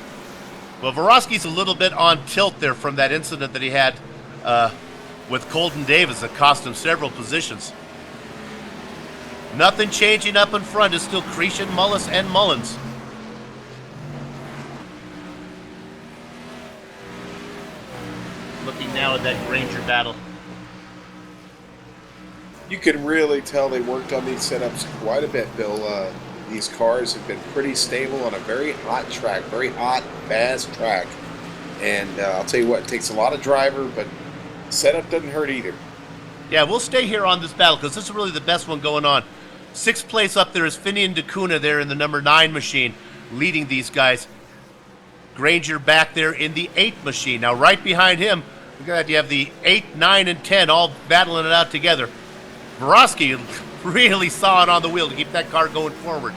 Well, Vorosky's a little bit on tilt there from that incident that he had with Colton Davis that cost him several positions. Nothing changing up in front. It's still Cretion, Mullis, and Mullins. Looking now at that Granger battle. You can really tell they worked on these setups quite a bit, Bill. These cars have been pretty stable on a very hot track, very hot, fast track. And I'll tell you what, it takes a lot of driver, but setup doesn't hurt either. Yeah, we'll stay here on this battle because this is really the best one going on. 6th place up there is Finian DeCuna there in the number 9 machine, leading these guys. Granger back there in the 8 machine. Now, right behind him, look at that, you have the 8, 9, and 10 all battling it out together. Vorosky really sawing on the wheel to keep that car going forward.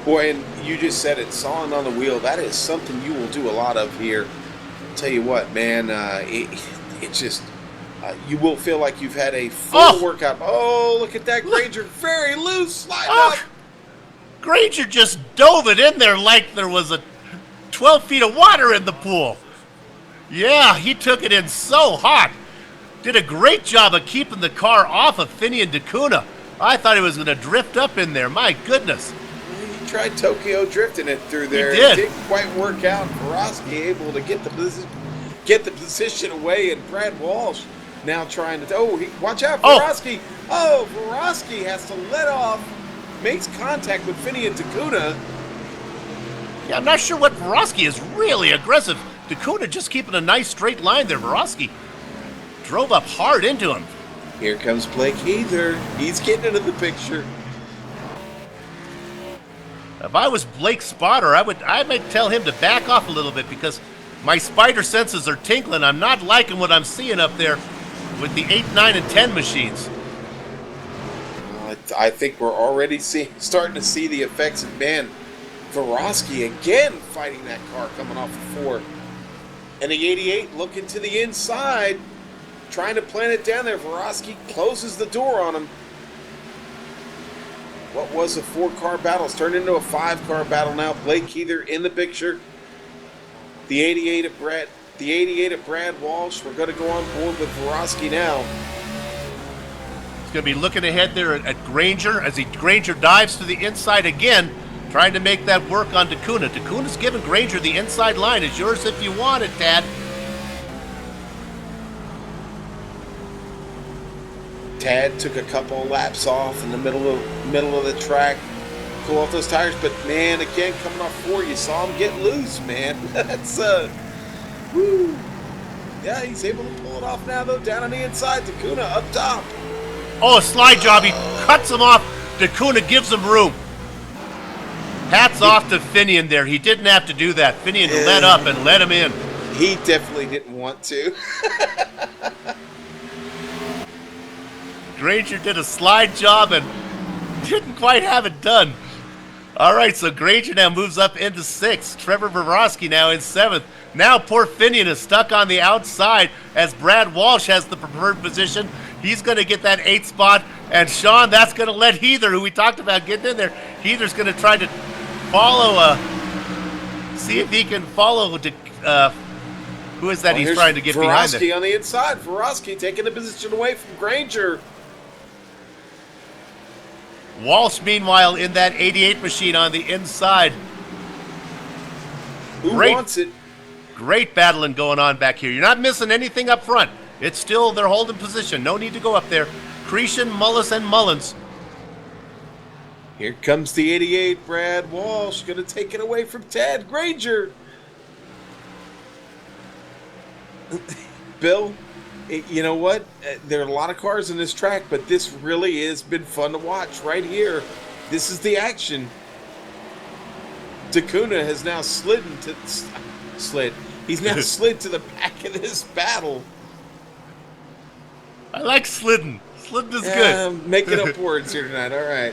Boy, and you just said it, sawing on the wheel. That is something you will do a lot of here. I'll tell you what, man, it just, you will feel like you've had a full workout. Oh, look at that Granger, very loose, slide up. Granger just dove it in there like there was a 12 feet of water in the pool. Yeah, he took it in so hot. Did a great job of keeping the car off of Finian DeCuna. I thought he was going to drift up in there. My goodness. He tried Tokyo drifting it through there. He did. It didn't quite work out. Vorosky able to get the position away, and Brad Walsh now trying to. Oh, watch out, Vorosky. Oh, Vorosky has to let off, makes contact with Finney and Takuna. Yeah, I'm not sure what Vorosky is really aggressive. Takuna just keeping a nice straight line there. Vorosky drove up hard into him. Here comes Blake Heather. He's getting into the picture. If I was Blake's spotter, I might tell him to back off a little bit because my spider senses are tinkling. I'm not liking what I'm seeing up there with the 8, 9, and 10 machines. I think we're already starting to see the effects of, man, Vorosky again fighting that car coming off the 4. And the 88 looking to the inside, trying to plant it down there. Vorosky closes the door on him. What was a 4-car battle? It's turned into a 5-car battle now. Blake Heather in the picture. The 88 of Brad Walsh. We're going to go on board with Vorosky now. He's going to be looking ahead there at Granger as Granger dives to the inside again, trying to make that work on Takuna. Takuna's giving Granger the inside line. It's yours if you want it, Tad. Tad took a couple of laps off in the middle of the track, cool off those tires. But man, again coming off 4, you saw him get loose, man. That's woo. Yeah, he's able to pull it off now though. Down on the inside, Takuna up top. Oh, a slide job. He cuts him off. Takuna gives him room. Hats off to Finian there. He didn't have to do that. Finian let up and let him in. He definitely didn't want to. Granger did a slide job and didn't quite have it done. All right, so Granger now moves up into 6th. Trevor Vorosky now in 7th. Now poor Finian is stuck on the outside as Brad Walsh has the preferred position. He's going to get that 8th spot. And Sean, that's going to let Heather, who we talked about getting in there, Heather's going to try to follow, see if he can follow, who is that he's trying to get behind there? Vorosky on the inside. Vorosky taking the position away from Granger. Walsh, meanwhile, in that 88 machine on the inside. Who wants it? Great battling going on back here. You're not missing anything up front. It's still, they're holding position. No need to go up there. Cretion, Mullis, and Mullins. Here comes the 88, Brad Walsh. Going to take it away from Tad Granger. Bill, you know what? There are a lot of cars in this track, but this really has been fun to watch right here. This is the action. Takuna has now He's now slid to the back of this battle. I like slidden. Slidden is good. Making up words here tonight. All right.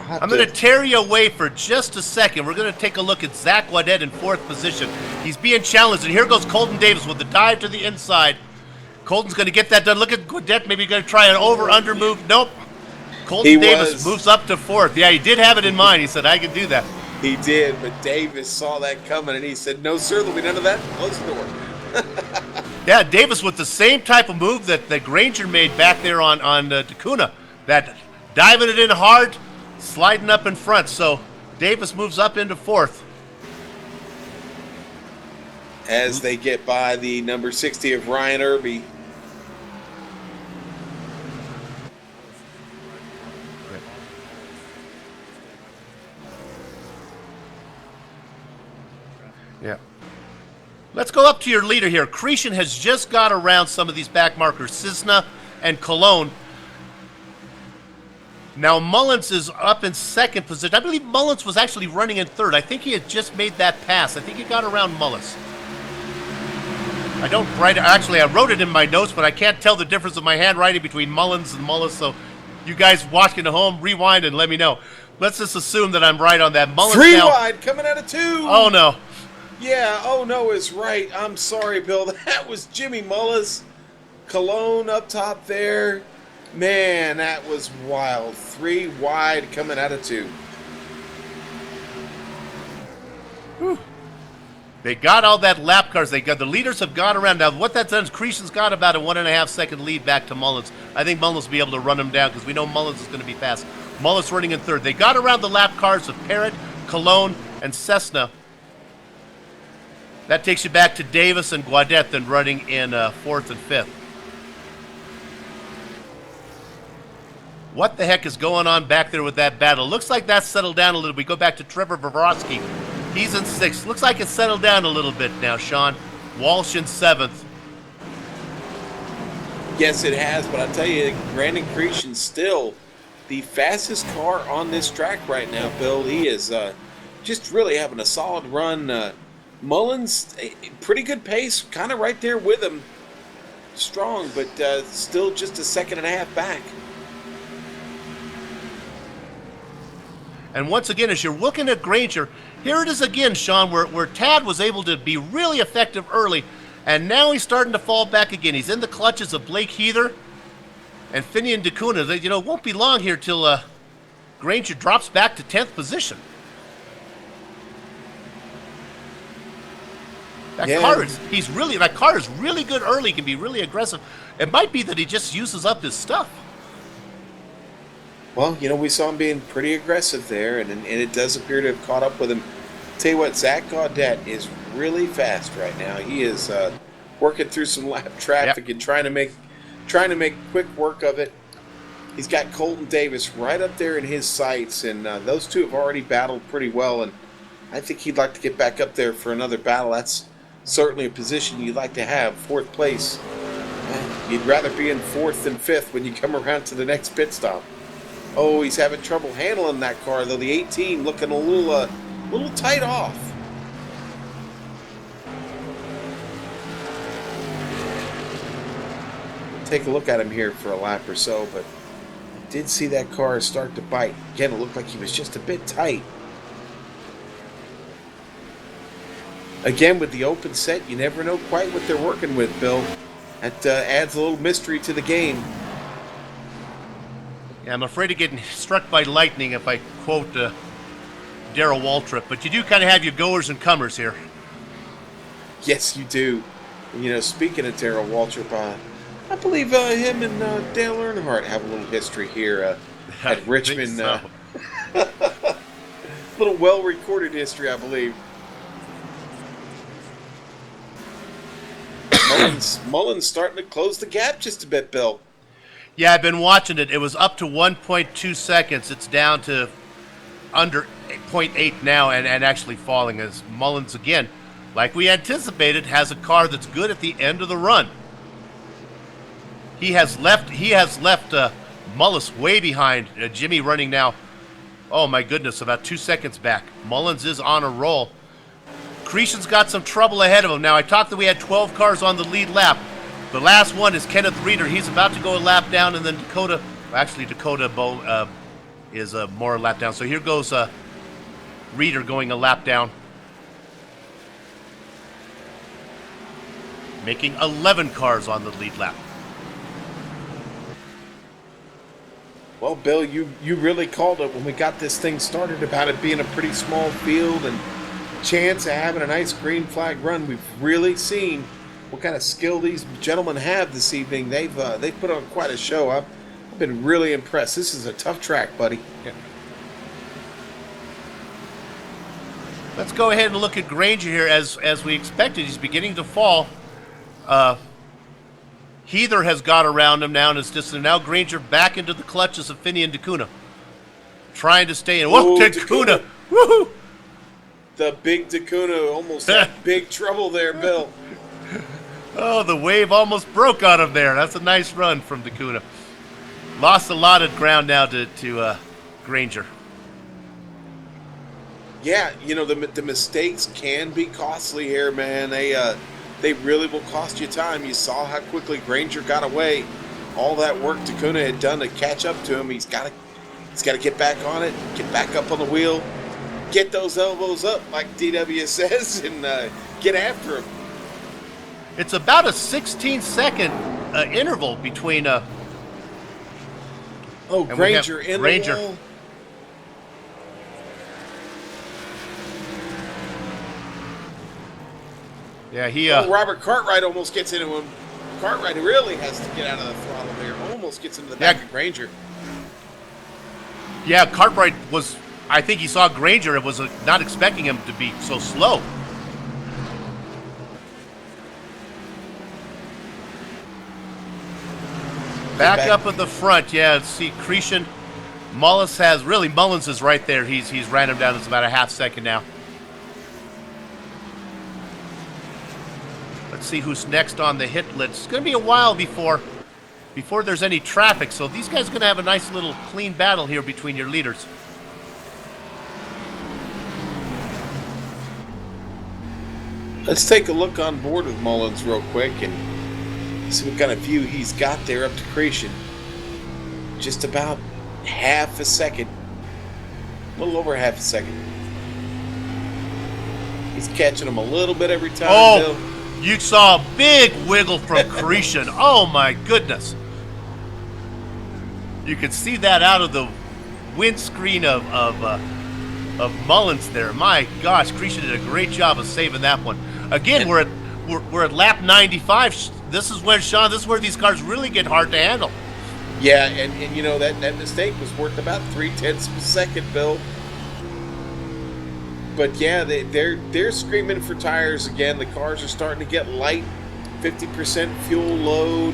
I'm going to tear you away for just a second. We're going to take a look at Zach Wadet in 4th position. He's being challenged, and here goes Colton Davis with the dive to the inside. Colton's going to get that done. Look at Wadet, maybe going to try an over-under move. Nope. Colton Davis moves up to 4th. Yeah, he did have it in mind. He said, I can do that. He did, but Davis saw that coming, and he said, no, sir, there'll be none of that. Close the door. Yeah, Davis with the same type of move that Granger made back there on Takuna. That diving it in hard, sliding up in front. So Davis moves up into 4th. As they get by the number 60 of Ryan Irby. Yeah. Let's go up to your leader here. Cretion has just got around some of these back markers, Cisna and Cologne. Now Mullins is up in 2nd position. I believe Mullins was actually running in 3rd. I think he had just made that pass. I think he got around Mullins. I wrote it in my notes, but I can't tell the difference of my handwriting between Mullins and Mullins, so you guys watching at home, rewind and let me know. Let's just assume that I'm right on that. Mullins 3 wide, coming out of 2. Oh, no. Yeah, oh no is right. I'm sorry, Bill. That was Jimmy Mullis. Cologne up top there. Man, that was wild. 3 wide coming out of 2. Whew. They got all that lap cars. The leaders have gone around. Now, what that does, Cretion's got about a 1.5 second lead back to Mullins. I think Mullins will be able to run him down because we know Mullins is going to be fast. Mullins running in 3rd. They got around the lap cars of Parrott, Cologne, and Cessna. That takes you back to Davis and Guadet, then running in 4th and 5th. What the heck is going on back there with that battle? Looks like that's settled down a little. We go back to Trevor Vorovsky. He's in 6th. Looks like it's settled down a little bit now, Sean. Walsh in 7th. Yes, it has, but I tell you, Brandon Creason's still the fastest car on this track right now, Bill. He is just really having a solid run. Mullins, pretty good pace, kind of right there with him. Strong, but still just a second and a half back. And once again, as you're looking at Granger, here it is again, Sean, where Tad was able to be really effective early, and now he's starting to fall back again. He's in the clutches of Blake Heather and Finian DeCuna. It won't be long here till Granger drops back to 10th position. That car is really good early, can be really aggressive. It might be that he just uses up his stuff. Well, we saw him being pretty aggressive there, and it does appear to have caught up with him. Tell you what, Zach Gaudette is really fast right now. He is working through some lap traffic and trying to make quick work of it. He's got Colton Davis right up there in his sights, and those two have already battled pretty well, and I think he'd like to get back up there for another battle. That's certainly a position you'd like to have, 4th place. You'd rather be in 4th than 5th when you come around to the next pit stop. Oh, he's having trouble handling that car, though. The 18 looking a little tight off. Take a look at him here for a lap or so, but I did see that car start to bite. Again, it looked like he was just a bit tight. Again, with the open set, you never know quite what they're working with, Bill. That adds a little mystery to the game. Yeah, I'm afraid of getting struck by lightning if I quote Darrell Waltrip, but you do kind of have your goers and comers here. Yes, you do. Speaking of Darrell Waltrip, I believe him and Dale Earnhardt have a little history here at Richmond. So. Little well-recorded history, I believe. Mullins starting to close the gap just a bit, Bill. Yeah, I've been watching it. It was up to 1.2 seconds. It's down to under 0.8 now and actually falling as Mullins, again, like we anticipated, has a car that's good at the end of the run. He has left Mullis way behind. Jimmy running now, oh my goodness, about 2 seconds back. Mullins is on a roll. Creason's got some trouble ahead of him. Now, I talked that we had 12 cars on the lead lap. The last one is Kenneth Reeder. He's about to go a lap down, and then Dakota is more a lap down. So here goes Reeder going a lap down. Making 11 cars on the lead lap. Well, Bill, you really called it when we got this thing started about it being a pretty small field and chance of having a nice green flag run. We've really seen what kind of skill these gentlemen have this evening. They've put on quite a show. I've been really impressed. This is a tough track, buddy. Yeah. Let's go ahead and look at Granger here. As we expected, he's beginning to fall. Heather has got around him now, and it's just now Granger back into the clutches of Finian DeCuna, trying to stay in. Whoa, DeCuna! Woohoo! The big DeCuna almost had big trouble there, Bill. Oh, the wave almost broke on him there. That's a nice run from DeCuna. Lost a lot of ground now to Granger. Yeah, the mistakes can be costly here, man. They really will cost you time. You saw how quickly Granger got away. All that work DeCuna had done to catch up to him. He's got to get back on it, get back up on the wheel, get those elbows up, like DW says, and get after him. It's about a 16-second interval between. Granger in Granger. the wall. Yeah, Robert Cartwright almost gets into him. Cartwright really has to get out of the throttle there. Almost gets into the back of Granger. Yeah, Cartwright was. I think he saw Granger and was not expecting him to be so slow. Back up at the front, yeah. See, Cretion, Mullins is right there. He's ran him down. It's about a half second now. Let's see who's next on the hit list. It's going to be a while before there's any traffic, so these guys are going to have a nice little clean battle here between your leaders. Let's take a look on board with Mullins real quick and see what kind of view he's got there up to Cretion. Just about half a second. A little over half a second. He's catching him a little bit every time, Bill. You saw a big wiggle from Cretion. Oh, my goodness. You could see that out of the windscreen of Mullins there. My gosh, Cretion did a great job of saving that one. Again, we're at lap 95. This is where these cars really get hard to handle. Yeah, and you know, that mistake was worth about 0.3 of a second, Bill. But yeah, they're screaming for tires again. The cars are starting to get light, 50% fuel load.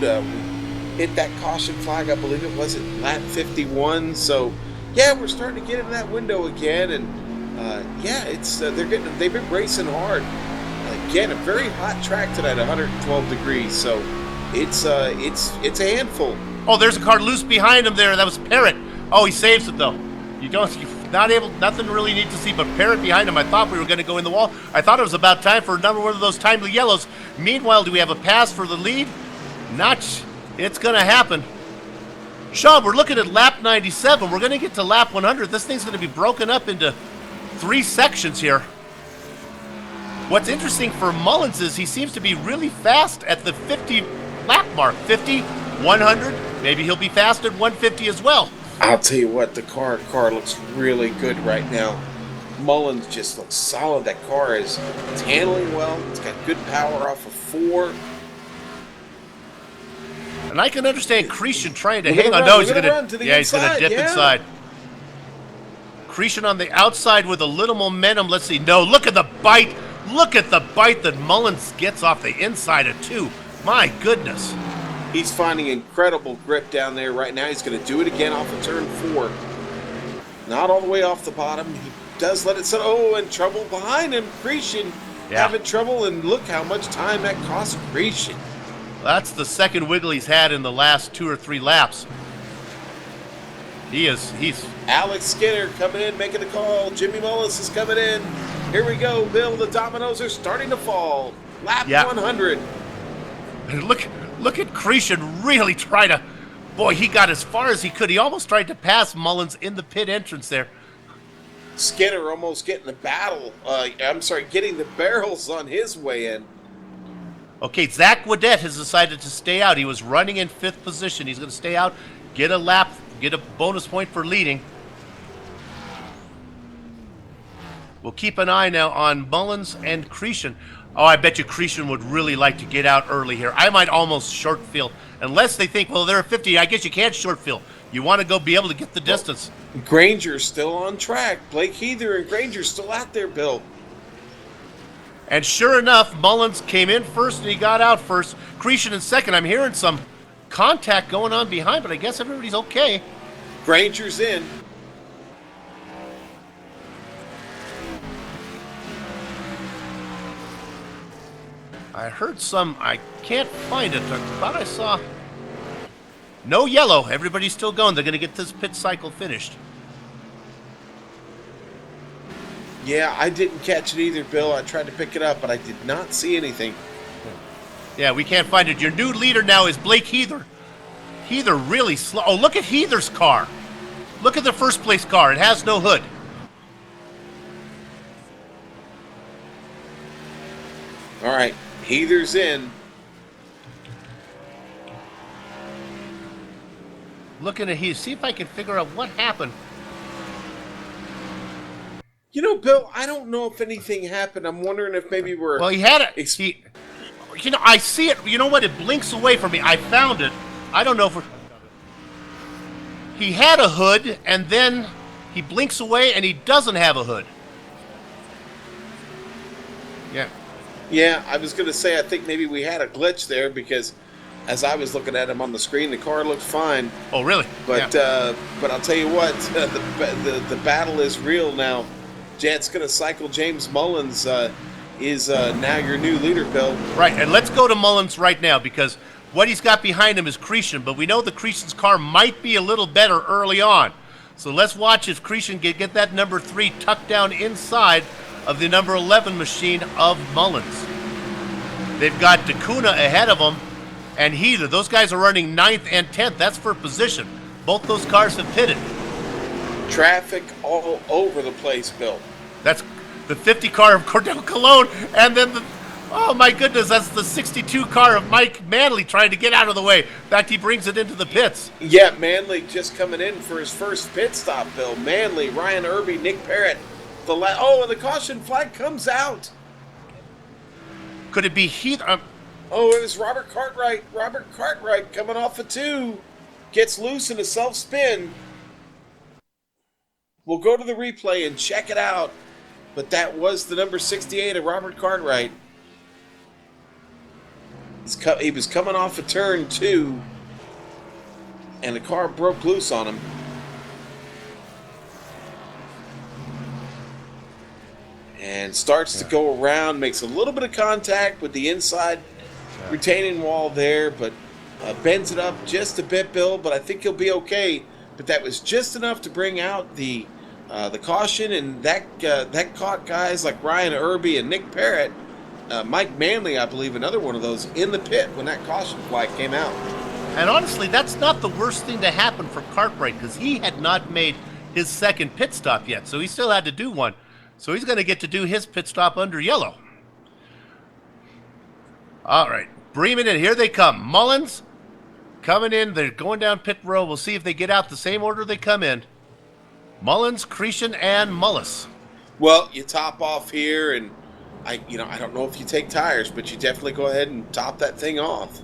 Hit that caution flag, I believe it was at lap 51. So yeah, we're starting to get in that window again, and yeah, it's they've been racing hard. Again, a very hot track tonight, 112 degrees. So it's a handful. Oh, there's a car loose behind him there. That was Parrott. Oh, he saves it though. Nothing really neat to see, but Parrott behind him. I thought we were going to go in the wall. I thought it was about time for another one of those timely yellows. Meanwhile, do we have a pass for the lead? It's going to happen. Sean, we're looking at lap 97. We're going to get to lap 100. This thing's going to be broken up into 3 sections here. What's interesting for Mullins is he seems to be really fast at the 50 lap mark. 50, 100. Maybe he'll be fast at 150 as well. I'll tell you what, the car looks really good right now. Mullins just looks solid. That car is handling well. It's got good power off of 4. And I can understand Cretion trying to hang on. No, he's going to dip inside. Cretion on the outside with a little momentum. Let's see. No, look at the bite. Look at the bite that Mullins gets off the inside of 2. My goodness. He's finding incredible grip down there right now. He's going to do it again off of turn 4. Not all the way off the bottom. He does let it set. Oh, and trouble behind him. Cretion having trouble, and look how much time that cost Cretion. That's the second wiggle he's had in the last 2 or 3 laps. He's Alex Skinner coming in, making the call. Jimmy Mullins is coming in. Here we go, Bill. The dominoes are starting to fall. Lap 100. Look at Cretion really try to... Boy, he got as far as he could. He almost tried to pass Mullins in the pit entrance there. Skinner almost getting the getting the barrels on his way in. Okay, Zach Waddett has decided to stay out. He was running in 5th position. He's going to stay out, get a bonus point for leading. We'll keep an eye now on Mullins and Cretion. Oh, I bet you Cretion would really like to get out early here. I might almost short field. Unless they think, well, they're at 50. I guess you can't short field. You want to go be able to get the distance. Granger's still on track. Blake Heather and Granger's still out there, Bill. And sure enough, Mullins came in first and he got out first. Cretion in second. I'm hearing some contact going on behind, but I guess everybody's okay. Granger's in. I heard some, I can't find it. I thought I saw no yellow. Everybody's still going. They're going to get this pit cycle finished. Yeah, I didn't catch it either, Bill. I tried to pick it up, but I did not see anything. Yeah, we can't find it. Your new leader now is Blake Heather. Heather really slow. Oh, look at Heather's car. Look at the first place car. It has no hood. All right, Heather's in. Looking at Heather. See if I can figure out what happened. You know, Bill, I don't know if anything happened. I'm wondering if maybe we're... Well, he had it. I see it. You know what? It blinks away from me. I found it. I don't know if he had a hood, and then he blinks away, and he doesn't have a hood. Yeah. Yeah, I was going to say I think maybe we had a glitch there because as I was looking at him on the screen, the car looked fine. Oh, really? But but I'll tell you what, the battle is real now. Jet's going to cycle. James Mullins is now your new leader, Bill. Right, and let's go to Mullins right now because what he's got behind him is Cretion, but we know the Cretion's car might be a little better early on. So let's watch if Cretion can get that number 3 tucked down inside of the number 11 machine of Mullins. They've got DeCuna ahead of them, and Heather. Those guys are running 9th and 10th. That's for position. Both those cars have pitted. Traffic all over the place, Bill. That's the 50 car of Cordell Cologne, and then oh my goodness, that's the 62 car of Mike Manley trying to get out of the way. In fact, he brings it into the pits. Yeah, Manley just coming in for his first pit stop, Bill. Manley, Ryan Irby, Nick Parrott. And the caution flag comes out. Could it be Heather? Oh, it was Robert Cartwright. Robert Cartwright coming off a 2. Gets loose in a self-spin. We'll go to the replay and check it out. But that was the number 68 of Robert Cartwright. He was coming off a turn 2. And the car broke loose on him. And starts to go around, makes a little bit of contact with the inside retaining wall there, but bends it up just a bit, Bill. But I think he'll be okay. But that was just enough to bring out the caution, and that caught guys like Ryan Irby and Nick Parrott, Mike Manley, I believe, another one of those in the pit when that caution flag came out. And honestly, that's not the worst thing to happen for Cartwright because he had not made his second pit stop yet, so he still had to do one. So he's going to get to do his pit stop under yellow. All right, Bremen, and here they come. Mullins coming in. They're going down pit row. We'll see if they get out the same order they come in. Mullins, Cretion, and Mullis. Well, you top off here, and I don't know if you take tires, but you definitely go ahead and top that thing off.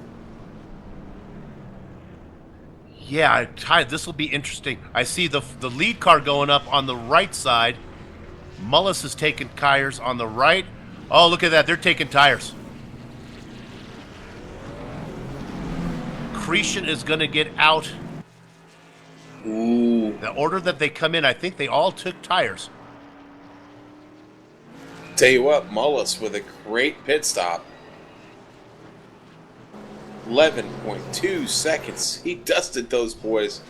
Yeah, this will be interesting. I see the lead car going up on the right side. Mullis is taking tires on the right. Oh, look at that. They're taking tires. Cretion is going to get out. Ooh. The order that they come in, I think they all took tires. Tell you what, Mullis with a great pit stop. 11.2 seconds. He dusted those boys.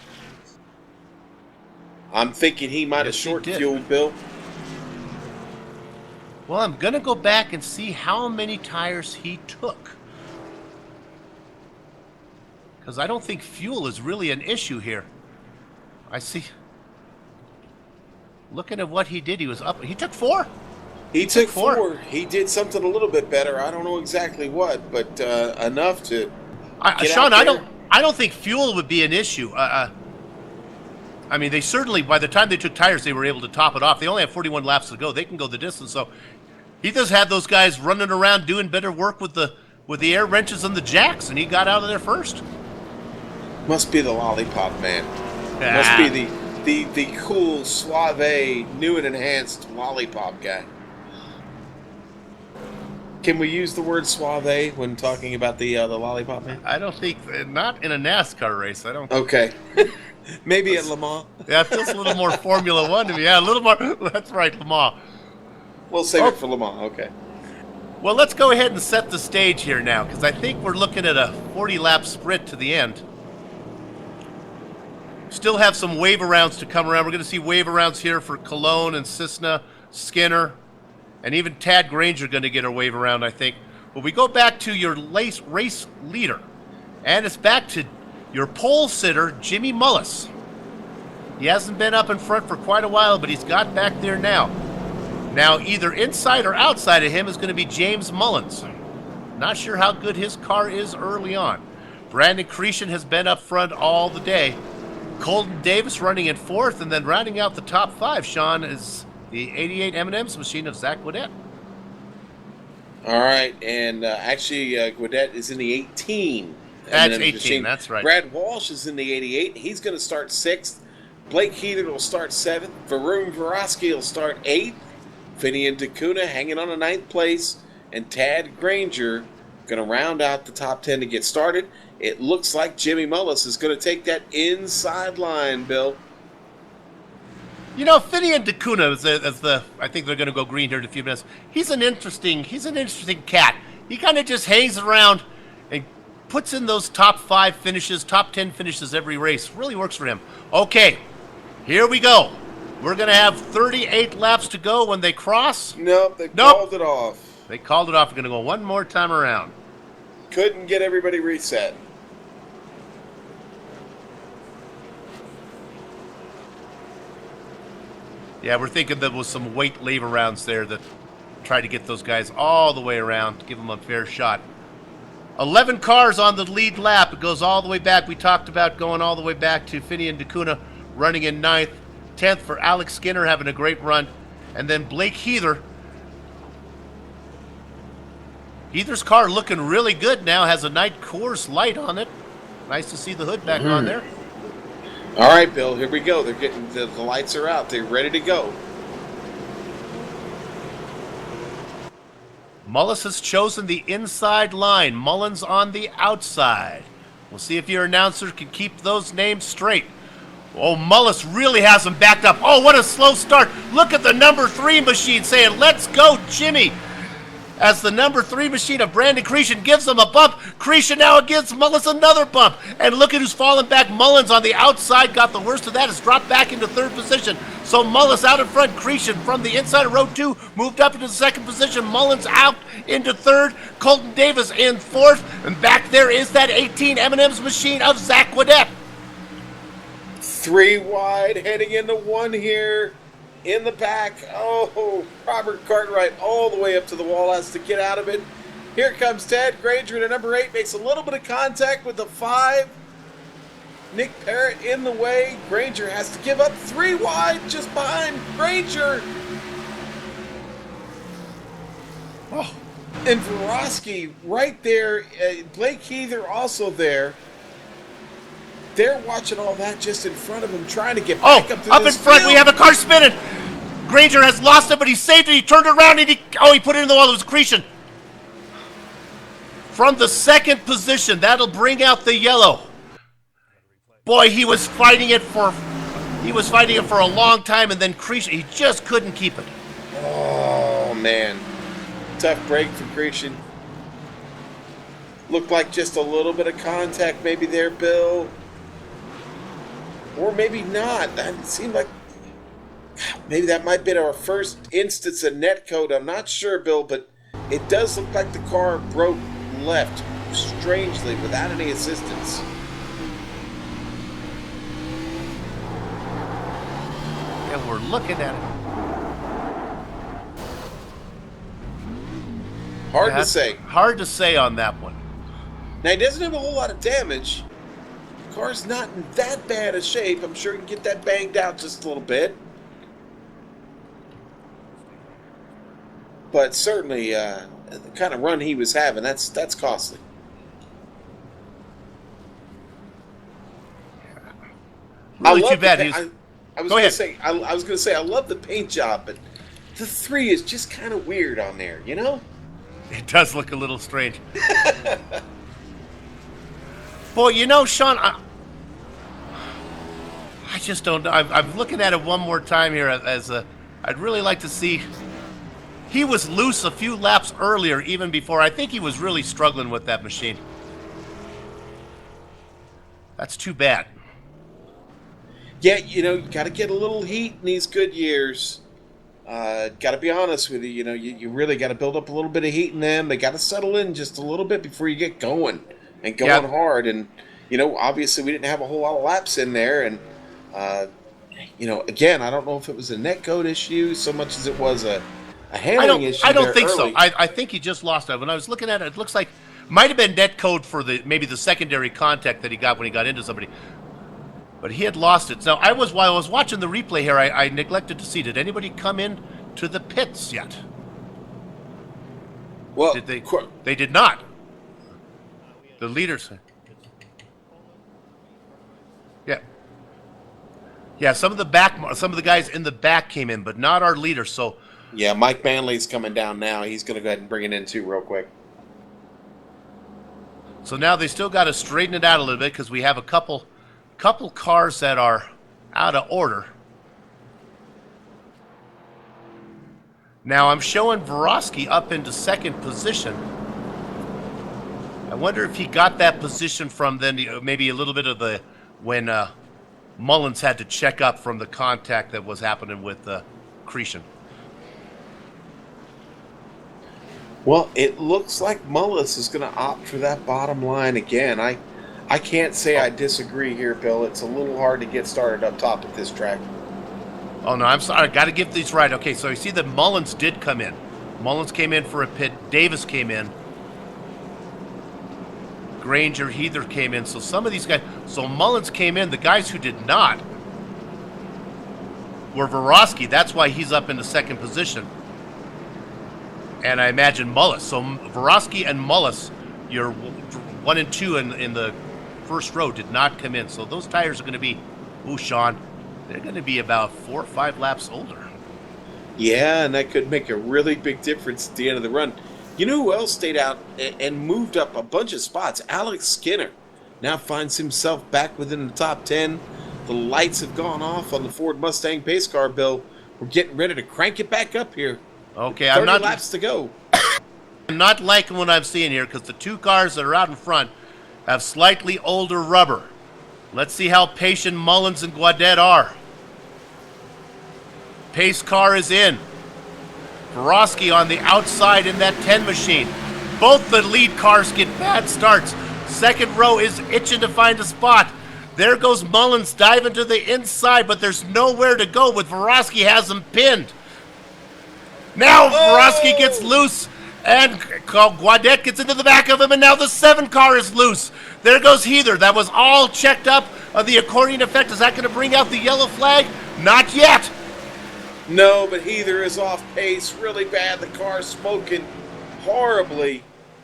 I'm thinking he might have short-fueled, Bill. Well, I'm going to go back and see how many tires he took. Because I don't think fuel is really an issue here. I see. Looking at what he did, he took 4. He took 4. He did something a little bit better. I don't know exactly what, but enough to get Sean, out there. I don't think fuel would be an issue. I mean, they certainly, by the time they took tires, they were able to top it off. They only have 41 laps to go. They can go the distance. So he just had those guys running around doing better work with the air wrenches and the jacks, and he got out of there first. Must be the lollipop man. Must be the cool, suave, new and enhanced lollipop guy. Can we use the word suave when talking about the lollipop man? I don't think, not in a NASCAR race. I don't. Okay. Maybe at Le Mans. Yeah, it feels a little more Formula One to me. Yeah, a little more. That's right, Le Mans. We'll save it for Le Mans. Okay. Well, let's go ahead and set the stage here now, because I think we're looking at a 40-lap sprint to the end. Still have some wave-arounds to come around. We're going to see wave-arounds here for Cologne and Cisna, Skinner, and even Tad Granger going to get a wave-around, I think. But we go back to your race leader, and it's back to your pole sitter, Jimmy Mullis. He hasn't been up in front for quite a while, but he's got back there now. Now, either inside or outside of him is going to be James Mullins. Not sure how good his car is early on. Brandon Cretion has been up front all the day. Colton Davis running in 4th, and then rounding out the top 5, Sean, is the 88 M&M's machine of Zach Gaudet. All right, and actually, Gaudet is in the 18. That's M&M's 18, machine. That's right. Brad Walsh is in the 88. He's going to start 6th. Blake Heater will start 7th. Varun Varosky will start 8th. Finian DeCuna hanging on a 9th place. And Tad Granger Going to round out the top 10 to get started. It looks like Jimmy Mullis is going to take that inside line, Bill. You know, Finian DeCuna I think they're going to go green here in a few minutes. He's an interesting cat. He kind of just hangs around and puts in those top 5 finishes, top 10 finishes every race. Really works for him. Okay, here we go. We're going to have 38 laps to go when they cross. Nope, they called it off. They called it off. We're going to go one more time around. Couldn't get everybody reset. Yeah, we're thinking there was some weight leave arounds there that tried to get those guys all the way around, give them a fair shot. 11 cars on the lead lap. It goes all the way back. We talked about going all the way back to Finian DeCuna running in 9th. 10th for Alex Skinner having a great run. And then Blake Heather. Heather's car looking really good now. Has a night Coors light on it. Nice to see the hood back on there. All right, Bill, here we go. They're getting the lights are out. They're ready to go. Mullis has chosen the inside line. Mullins on the outside. We'll see if your announcer can keep those names straight. Oh, Mullis really has them backed up. Oh, what a slow start. Look at the number 3 machine saying, let's go, Jimmy. As the number 3 machine of Brandon Cretion gives him a bump. Cretion now gives Mullis another bump. And look at who's falling back. Mullins on the outside got the worst of that. Has dropped back into 3rd position. So Mullis out in front. Cretion from the inside of row 2 moved up into the 2nd position. Mullins out into 3rd. Colton Davis in 4th. And back there is that 18 M&M's machine of Zach Waddett. 3 wide, heading into 1 here. In the back, oh, Robert Cartwright all the way up to the wall, has to get out of it. Here comes Ted Granger in number 8, makes a little bit of contact with the 5. Nick Parrott in the way. Granger has to give up 3 wide just behind Granger. Oh, and Vorosky right there. Blake Heather also there. They're watching all that just in front of him, trying to get back up to up in this front, field. we have a car spinning. Granger has lost it, but he saved it. He turned it around, and he put it in the wall. It was Cretion. From the 2nd position, that'll bring out the yellow. Boy, he was fighting it for a long time, and then Cretion, he just couldn't keep it. Oh, man. Tough break for Cretion. Looked like just a little bit of contact maybe there, Bill. Or maybe not. That seemed like maybe that might be our first instance of net code. I'm not sure, Bill, but it does look like the car broke left strangely without any assistance. And we're looking at it. Hard to say. Hard to say on that one. Now, he doesn't have a whole lot of damage. Car's not in that bad a shape. I'm sure he can get that banged out just a little bit. But certainly, the kind of run he was having, that's costly. Really too bad. I was going to say I love the paint job, but the 3 is just kind of weird on there, you know? It does look a little strange. Boy, you know, Sean, I just don't know. I'm looking at it one more time here I'd really like to see. He was loose a few laps earlier, even before. I think he was really struggling with that machine. That's too bad. Yeah, you know, you got to get a little heat in these good years. Got to be honest with you. You know, you really got to build up a little bit of heat in them. They got to settle in just a little bit before you get going. And going hard, and you know, obviously we didn't have a whole lot of laps in there, and you know, again, I don't know if it was a net code issue so much as it was a handling issue. I don't think so. I think he just lost it. When I was looking at it, it looks like might have been net code for maybe the secondary contact that he got when he got into somebody, but he had lost it. So while I was watching the replay here, I neglected to see. Did anybody come in to the pits yet? Well, they did not. The leaders. Yeah. Some of the guys in the back came in, but not our leader. So yeah, Mike Manley's coming down now. He's going to go ahead and bring it in too, real quick. So now they still got to straighten it out a little bit because we have a couple cars that are out of order. Now I'm showing Vorosky up into second position. I wonder if he got that position from then maybe a little bit of the when Mullins had to check up from the contact that was happening with Cretion. Well, it looks like Mullis is going to opt for that bottom line again. I can't say I disagree here, Bill. It's a little hard to get started up top at this track. Oh, no, I'm sorry. I got to get these right. Okay, so you see that Mullins did come in. Mullins came in for a pit. Davis came in. Granger, Heather came in. So some of these guys. So Mullins came in. The guys who did not were Vorosky. That's why he's up in the second position. And I imagine Mullis. So Vorosky and Mullis, your 1 and 2 in the first row, did not come in. So those tires are going to be, Sean, they're going to be about 4 or 5 laps older. Yeah, and that could make a really big difference at the end of the run. You know who else stayed out and moved up a bunch of spots? Alex Skinner now finds himself back within the top 10. The lights have gone off on the Ford Mustang pace car, Bill. We're getting ready to crank it back up here. Okay, 30 I'm not laps to go. I'm not liking what I'm seeing here because the 2 cars that are out in front have slightly older rubber. Let's see how patient Mullins and Guadet are. Pace car is in. Vorosky on the outside in that 10 machine. Both the lead cars get bad starts. Second row is itching to find a spot. There goes Mullins diving to the inside, but there's nowhere to go with Vorosky has him pinned. Now Vorosky gets loose, and Guadet gets into the back of him, and now the 7 car is loose. There goes Heather. That was all checked up of the accordion effect. Is that going to bring out the yellow flag? Not yet. No, but Heather is off pace really bad. The car's smoking horribly.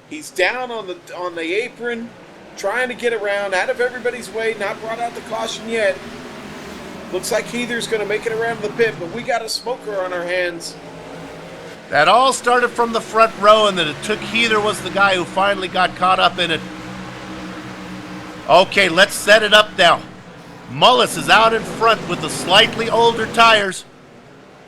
He's down on the apron, trying to get around, out of everybody's way, not brought out the caution yet. Looks like Heather's going to make it around the pit, but we got a smoker on our hands. That all started from the front row, and then it took Heather was the guy who finally got caught up in it. Okay, let's set it up now. Mullis is out in front with the slightly older tires.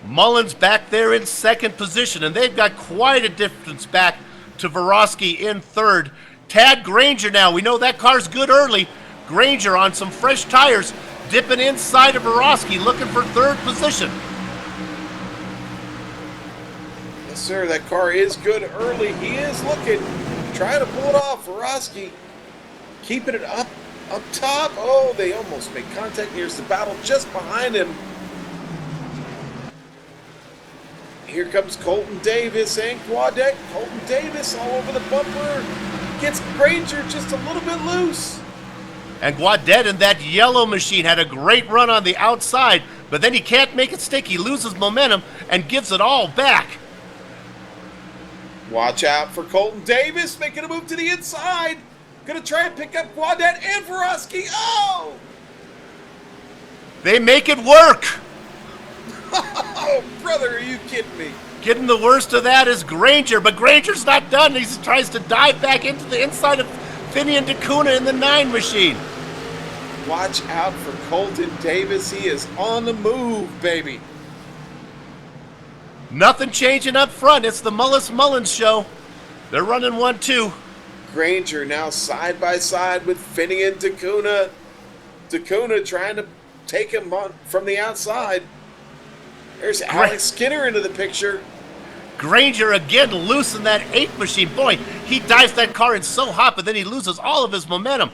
Mullins back there in second position, and they've got quite a distance back to Vorosky in third. Tad Granger now, we know that car's good early. Granger on some fresh tires, dipping inside of Vorosky, looking for third position. Yes, sir, that car is good early. He is looking, trying to pull it off. Vorosky keeping it up top. Oh, they almost make contact. Here's the battle just behind him. Here comes Colton Davis and Guadet. Colton Davis all over the bumper. Gets Granger just a little bit loose. And Guadet in that yellow machine had a great run on the outside, but then he can't make it stick. He loses momentum and gives it all back. Watch out for Colton Davis making a move to the inside. Gonna try and pick up Guadet and Vorosky. Oh! They make it work. Oh, brother, are you kidding me? Getting the worst of that is Granger, but Granger's not done. He tries to dive back into the inside of Finian DeCuna in the 9 machine. Watch out for Colton Davis. He is on the move, baby. Nothing changing up front. It's the Mullins show. They're running 1-2. Granger now side by side with Finian DeCuna. DeCuna trying to take him on from the outside. There's Alex Skinner into the picture. Granger again loose in that 8 machine. Boy, he dives that car in so hot, but then he loses all of his momentum.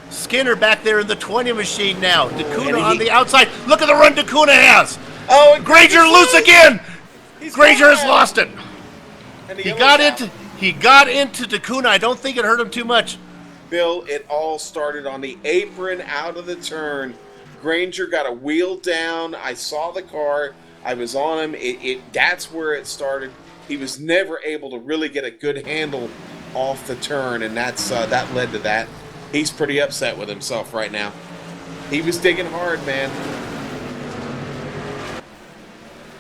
Skinner back there in the 20 machine now. DeCuna on the outside. Look at the run DeCuna has. Oh, and Granger loose again. Granger has lost it. And He got into DeCuna. I don't think it hurt him too much. Bill, it all started on the apron out of the turn. Granger got a wheel down. I saw the car. I was on him. That's where it started. He was never able to really get a good handle off the turn, and that led to that. He's pretty upset with himself right now. He was digging hard, man.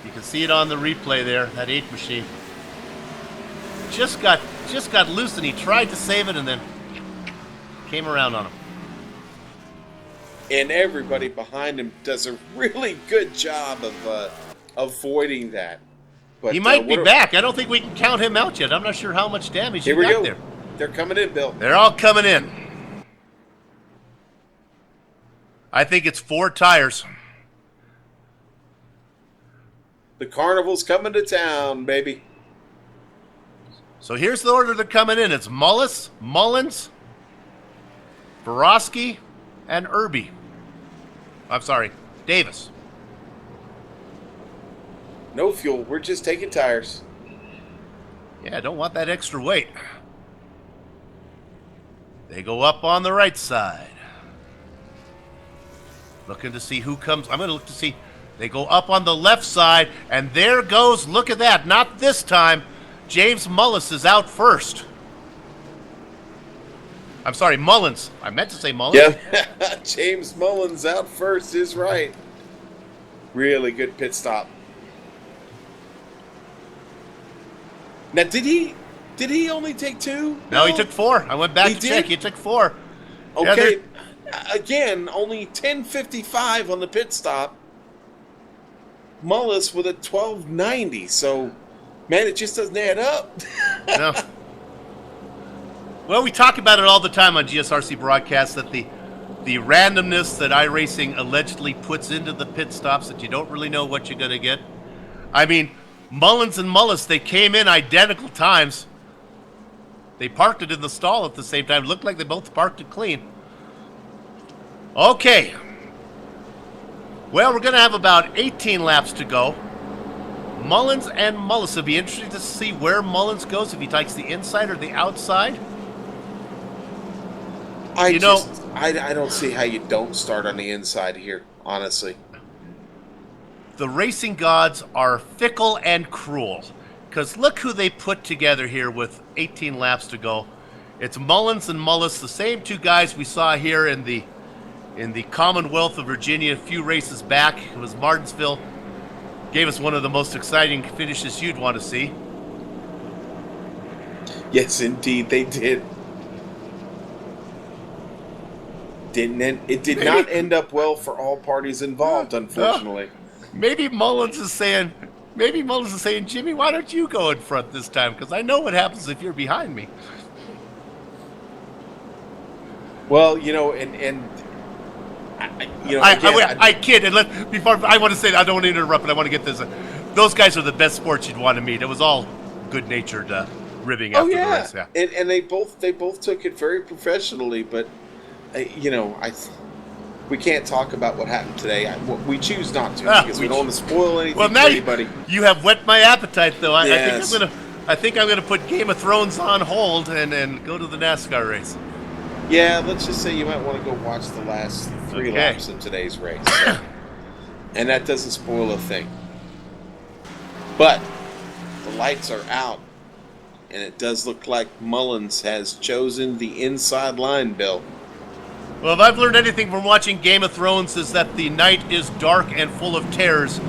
You can see it on the replay there, that 8 machine. Just got loose, and he tried to save it, and then Came around on him. And everybody behind him does a really good job of avoiding that. But He might be back. I don't think we can count him out yet. I'm not sure how much damage he Here we got go. there. They're coming in, Bill. They're all coming in. I think it's 4 tires. The carnival's coming to town, baby. So here's the order they're coming in. It's Mullins, Borowski, and Irby. I'm sorry, Davis. No fuel. We're just taking tires. Yeah, I don't want that extra weight. They go up on the right side. Looking to see who comes. I'm going to look to see. They go up on the left side, and there goes, look at that. Not this time. James Mullis is out first. I'm sorry, Mullins. I meant to say Mullins. Yeah, James Mullins out first is right. Really good pit stop. Now, did he only take 2? No, he took 4. I went back He to check. did? He took 4. Okay. Again, only 10:55 on the pit stop. Mullis with a 12:90. So, man, it just doesn't add up. No. Well, we talk about it all the time on GSRC broadcasts that the randomness that iRacing allegedly puts into the pit stops, that you don't really know what you're going to get. I mean, Mullins and Mullis, they came in identical times. They parked it in the stall at the same time. It looked like they both parked it clean. Okay. Well, we're going to have about 18 laps to go. Mullins and Mullis. It'll be interesting to see where Mullins goes, if he takes the inside or the outside. I don't see how you don't start on the inside here, honestly. The racing gods are fickle and cruel, because look who they put together here with 18 laps to go. It's Mullins and Mullis, the same 2 guys we saw here in the Commonwealth of Virginia a few races back. It was Martinsville. Gave us one of the most exciting finishes you'd want to see. Yes, indeed, they did. It did not end up well for all parties involved, unfortunately. Maybe Mullins is saying, Jimmy, why don't you go in front this time? Because I know what happens if you're behind me. Well, I kid. And before I want to say, I don't want to interrupt, but I want to get this. Those guys are the best sports you'd want to meet. It was all good-natured ribbing after the race. Yeah, and they both took it very professionally. But we can't talk about what happened today. We choose not to because we don't want to spoil anything for anybody. You have whet my appetite, though. Yes. I think I'm gonna put Game of Thrones on hold and go to the NASCAR race. Yeah, let's just say you might want to go watch the last 3 laps of today's race. So. And that doesn't spoil a thing. But the lights are out, and it does look like Mullins has chosen the inside line, Bill. Well, if I've learned anything from watching Game of Thrones, is that the night is dark and full of terrors.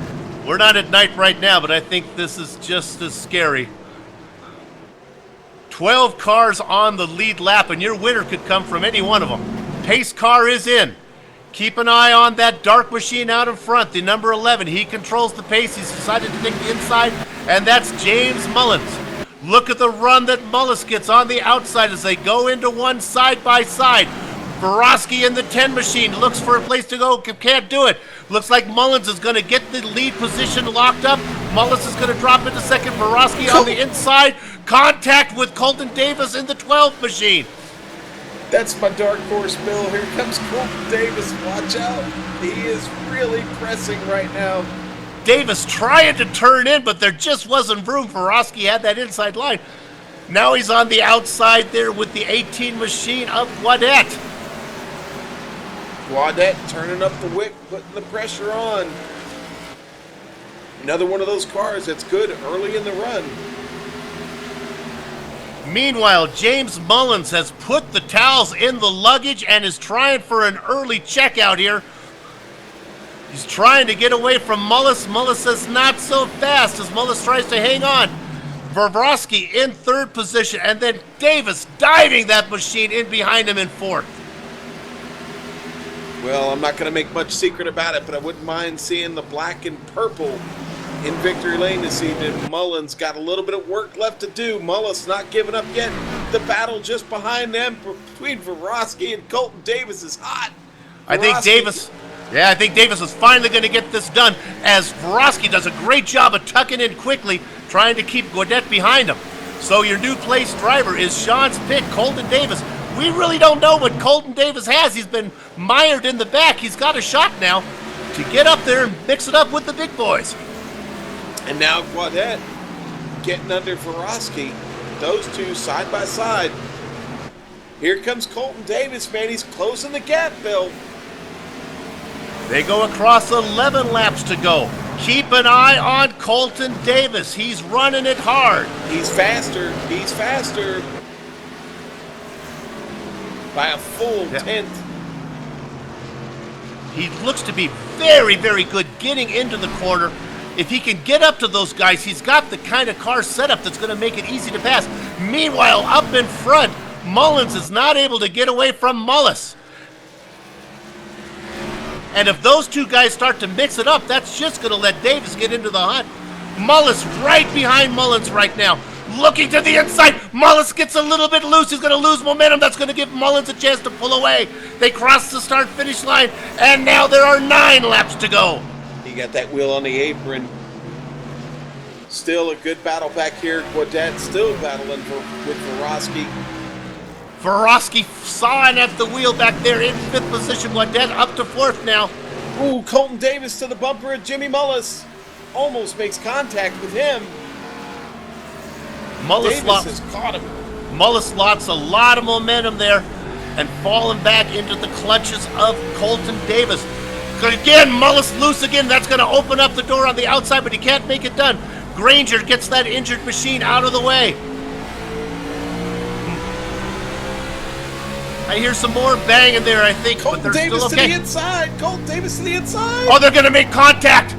We're not at night right now, but I think this is just as scary. 12 cars on the lead lap, and your winner could come from any one of them. Pace car is in. Keep an eye on that dark machine out in front, the number 11. He controls the pace. He's decided to take the inside, and that's James Mullins. Look at the run that Mullis gets on the outside as they go into one side by side. Borowski in the 10 machine looks for a place to go, can't do it. Looks like Mullins is going to get the lead position locked up. Mullis is going to drop into second. Borowski on the inside. Contact with Colton Davis in the 12 machine. That's my dark horse, Bill. Here comes Colton Davis. Watch out. He is really pressing right now. Davis trying to turn in, but there just wasn't room. Borowski had that inside line. Now he's on the outside there with the 18 machine of Wadette. Wadette turning up the wick, putting the pressure on. Another one of those cars that's good early in the run. Meanwhile, James Mullins has put the towels in the luggage and is trying for an early checkout here. He's trying to get away from Mullis. Mullis says not so fast as Mullis tries to hang on. Varvosky in third position, and then Davis diving that machine in behind him in fourth. Well, I'm not going to make much secret about it, but I wouldn't mind seeing the black and purple in victory lane this evening. Mullins got a little bit of work left to do. Mullis not giving up yet. The battle just behind them between Varvosky and Colton Davis is hot. I think Davis is finally going to get this done, as Varvosky does a great job of tucking in quickly, trying to keep Gaudet behind him. So your new place driver is Sean's pick, Colton Davis. We really don't know what Colton Davis has. He's been mired in the back. He's got a shot now to get up there and mix it up with the big boys. And now Gaudet getting under Varvosky. Those two side by side. Here comes Colton Davis, man. He's closing the gap, Bill. They go across 11 laps to go. Keep an eye on Colton Davis. He's running it hard. He's faster. He's faster. By a full tenth. He looks to be very, very good getting into the corner. If he can get up to those guys, he's got the kind of car setup that's going to make it easy to pass. Meanwhile, up in front, Mullins is not able to get away from Mullis. And if those two guys start to mix it up, that's just going to let Davis get into the hunt. Mullis right behind Mullins right now. Looking to the inside. Mullis gets a little bit loose. He's going to lose momentum. That's going to give Mullins a chance to pull away. They cross the start-finish line, and now there are 9 laps to go. He got that wheel on the apron. Still a good battle back here. Gaudet still battling with Varvosky. Varvosky sawing at the wheel back there in 5th position. Gaudet up to 4th now. Ooh, Colton Davis to the bumper of Jimmy Mullis. Almost makes contact with him. Davis has caught him. Mullis lost a lot of momentum there and falling back into the clutches of Colton Davis. Again, Mullis loose again. That's going to open up the door on the outside, but he can't make it done. Granger gets that injured machine out of the way. I hear some more banging there, I think, Colton but they're Davis still okay. to the inside. Colton Davis to the inside. Oh, they're going to make contact.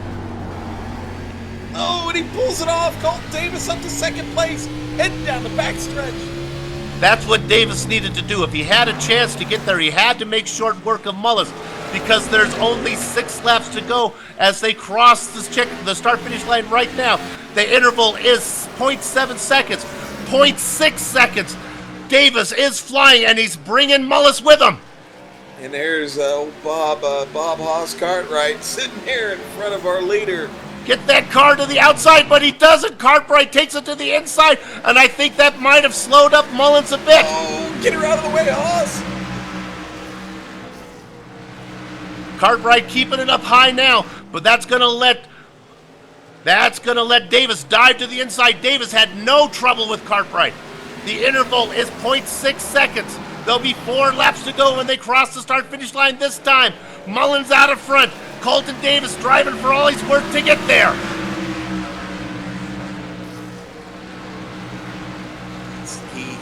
Oh, and he pulls it off. Colton Davis up to 2nd place, heading down the backstretch. That's what Davis needed to do. If he had a chance to get there, he had to make short work of Mullis, because there's only 6 laps to go as they cross the start-finish line right now. The interval is 0.7 seconds, 0.6 seconds. Davis is flying, and he's bringing Mullis with him. And there's old Bob Haas Cartwright sitting here in front of our leader. Get that car to the outside, but he doesn't. Cartwright takes it to the inside, and I think that might have slowed up Mullins a bit. Oh, get her out of the way, Haas. Cartwright keeping it up high now, but that's gonna let Davis dive to the inside. Davis had no trouble with Cartwright. The interval is 0.6 seconds. There'll be 4 laps to go when they cross the start-finish line this time. Mullins out of front. Colton Davis driving for all he's worth to get there.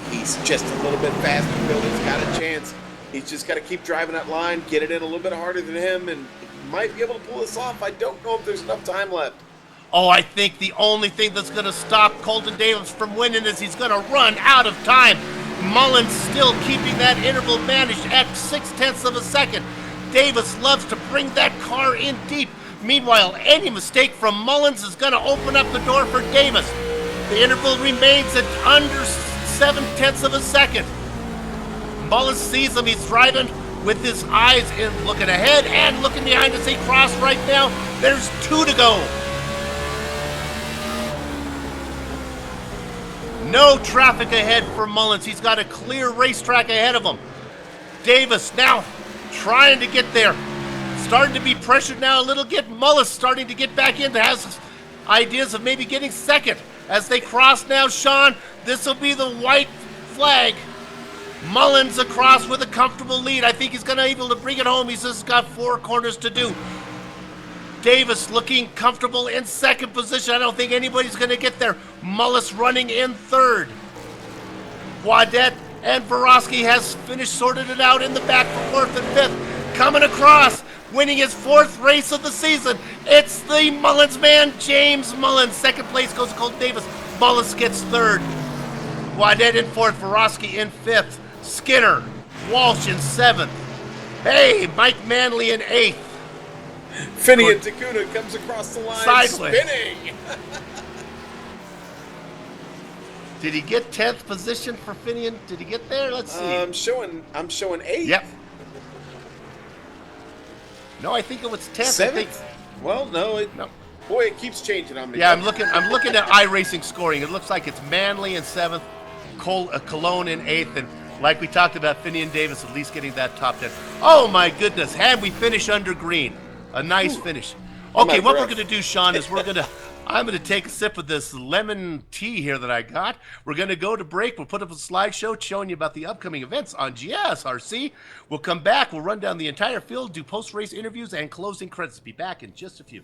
He's just a little bit faster. Bill has got a chance. He's just got to keep driving that line, get it in a little bit harder than him, and might be able to pull this off. I don't know if there's enough time left. Oh, I think the only thing that's going to stop Colton Davis from winning is he's going to run out of time. Mullins still keeping that interval managed at 0.6 of a second. Davis loves to bring that car in deep. Meanwhile, any mistake from Mullins is going to open up the door for Davis. The interval remains at under 0.7 of a second. Mullins sees him. He's driving with his eyes in, looking ahead and looking behind as they cross right now. There's 2 to go. No traffic ahead for Mullins. He's got a clear racetrack ahead of him. Davis now trying to get there. Starting to be pressured now a little bit. Mullins starting to get back in. Has ideas of maybe getting second. As they cross now, Sean, this will be the white flag. Mullins across with a comfortable lead. I think he's going to be able to bring it home. He's just got 4 corners to do. Davis looking comfortable in 2nd position. I don't think anybody's going to get there. Mullis running in 3rd. Gaudet and Varvosky has sorted it out in the back for 4th and 5th. Coming across, winning his 4th race of the season. It's the Mullins man, James Mullins. 2nd place goes to Colton Davis. Mullis gets third. Wadet in fourth. Vorosky in fifth. Skinner. Walsh in seventh. Hey, Mike Manley in eighth. Finian Takuna comes across the line, Sideways. spinning. Did he get 10th position for Finian? Did he get there? Let's see. I'm showing 8th. Yep. No, I think it was 10th. I think. 7th? Well, no. Boy, it keeps changing on me. Yeah, I'm looking at iRacing scoring. It looks like it's Manley in 7th, Cologne in 8th, and like we talked about, Finian Davis at least getting that top 10. Oh my goodness, had we finish under green. A nice finish. Okay, what we're going to do, Sean, is I'm going to take a sip of this lemon tea here that I got. We're going to go to break. We'll put up a slideshow showing you about the upcoming events on GSRC. We'll come back. We'll run down the entire field, do post-race interviews, and closing credits. Be back in just a few.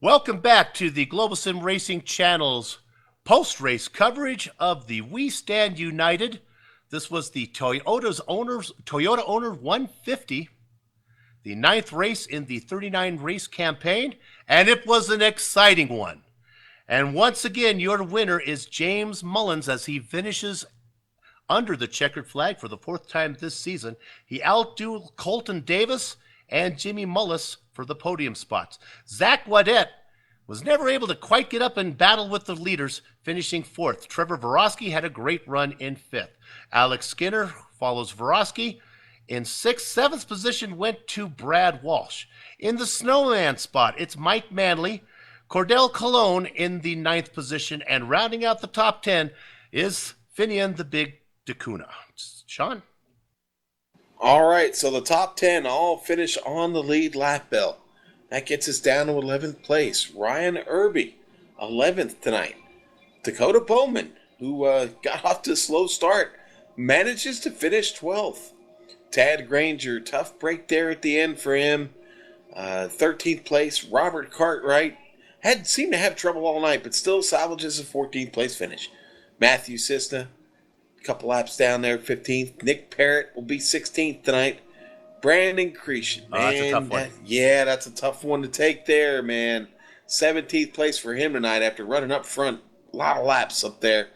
Welcome back to the Global Sim Racing Channel's post-race coverage of the We Stand United. This was the Toyota Owner 150, the 9th race in the 39 race campaign, and it was an exciting one. And once again, your winner is James Mullins as he finishes under the checkered flag for the 4th time this season. He outdueled Colton Davis and Jimmy Mullis for the podium spots. Zach Wadet was never able to quite get up and battle with the leaders, finishing 4th. Trevor Vorosky had a great run in 5th. Alex Skinner follows Vorosky. In 6th, 7th position went to Brad Walsh. In the snowman spot, it's Mike Manley. Cordell Colon in the 9th position, and rounding out the top 10 is Finian the Big Dacuna. Sean? All right, so the top 10 all finish on the lead lap, Bill. That gets us down to 11th place. Ryan Irby, 11th tonight. Dakota Bowman, who got off to a slow start, manages to finish 12th. Tad Granger, tough break there at the end for him. 13th place. Robert Cartwright had seemed to have trouble all night, but still salvages a 14th place finish. Matthew Cisna, a couple laps down there, 15th. Nick Parrott will be 16th tonight. Brandon Cretion, man, that's a tough one. That's a tough one to take there, man. 17th place for him tonight after running up front. A lot of laps up there.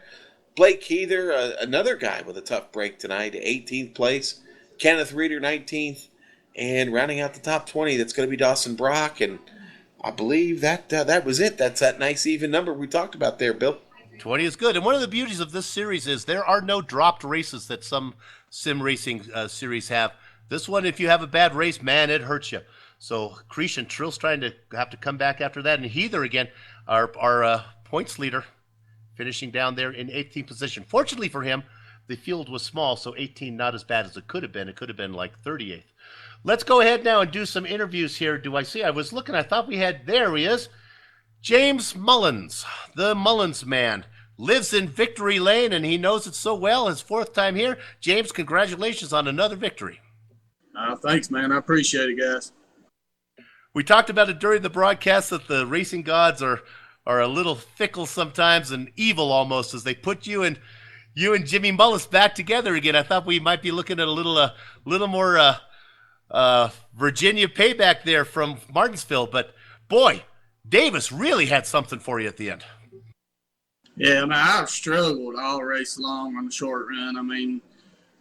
Blake Heather, another guy with a tough break tonight, 18th place. Kenneth Reeder, 19th. And rounding out the top 20, that's going to be Dawson Brock. And I believe that was it. That's that nice even number we talked about there, Bill. 20 is good. And one of the beauties of this series is there are no dropped races that some sim racing series have. This one, if you have a bad race, man, it hurts you. So Cretion, Trill's trying to have to come back after that. And Heather, again, our points leader, finishing down there in 18th position. Fortunately for him, the field was small, so 18 not as bad as it could have been. It could have been like 38th. Let's go ahead now and do some interviews here. Do I see? I was looking. I thought we had. There he is. James Mullins, the Mullins man, lives in Victory Lane, and he knows it so well. His 4th time here. James, congratulations on another victory. Thanks, man. I appreciate it, guys. We talked about it during the broadcast that the racing gods are a little fickle sometimes and evil almost as they put you and Jimmy Mullis back together again. I thought we might be looking at a little more Virginia payback there from Martinsville, but boy, Davis really had something for you at the end. Yeah, I mean, I've struggled all race long on the short run. I mean,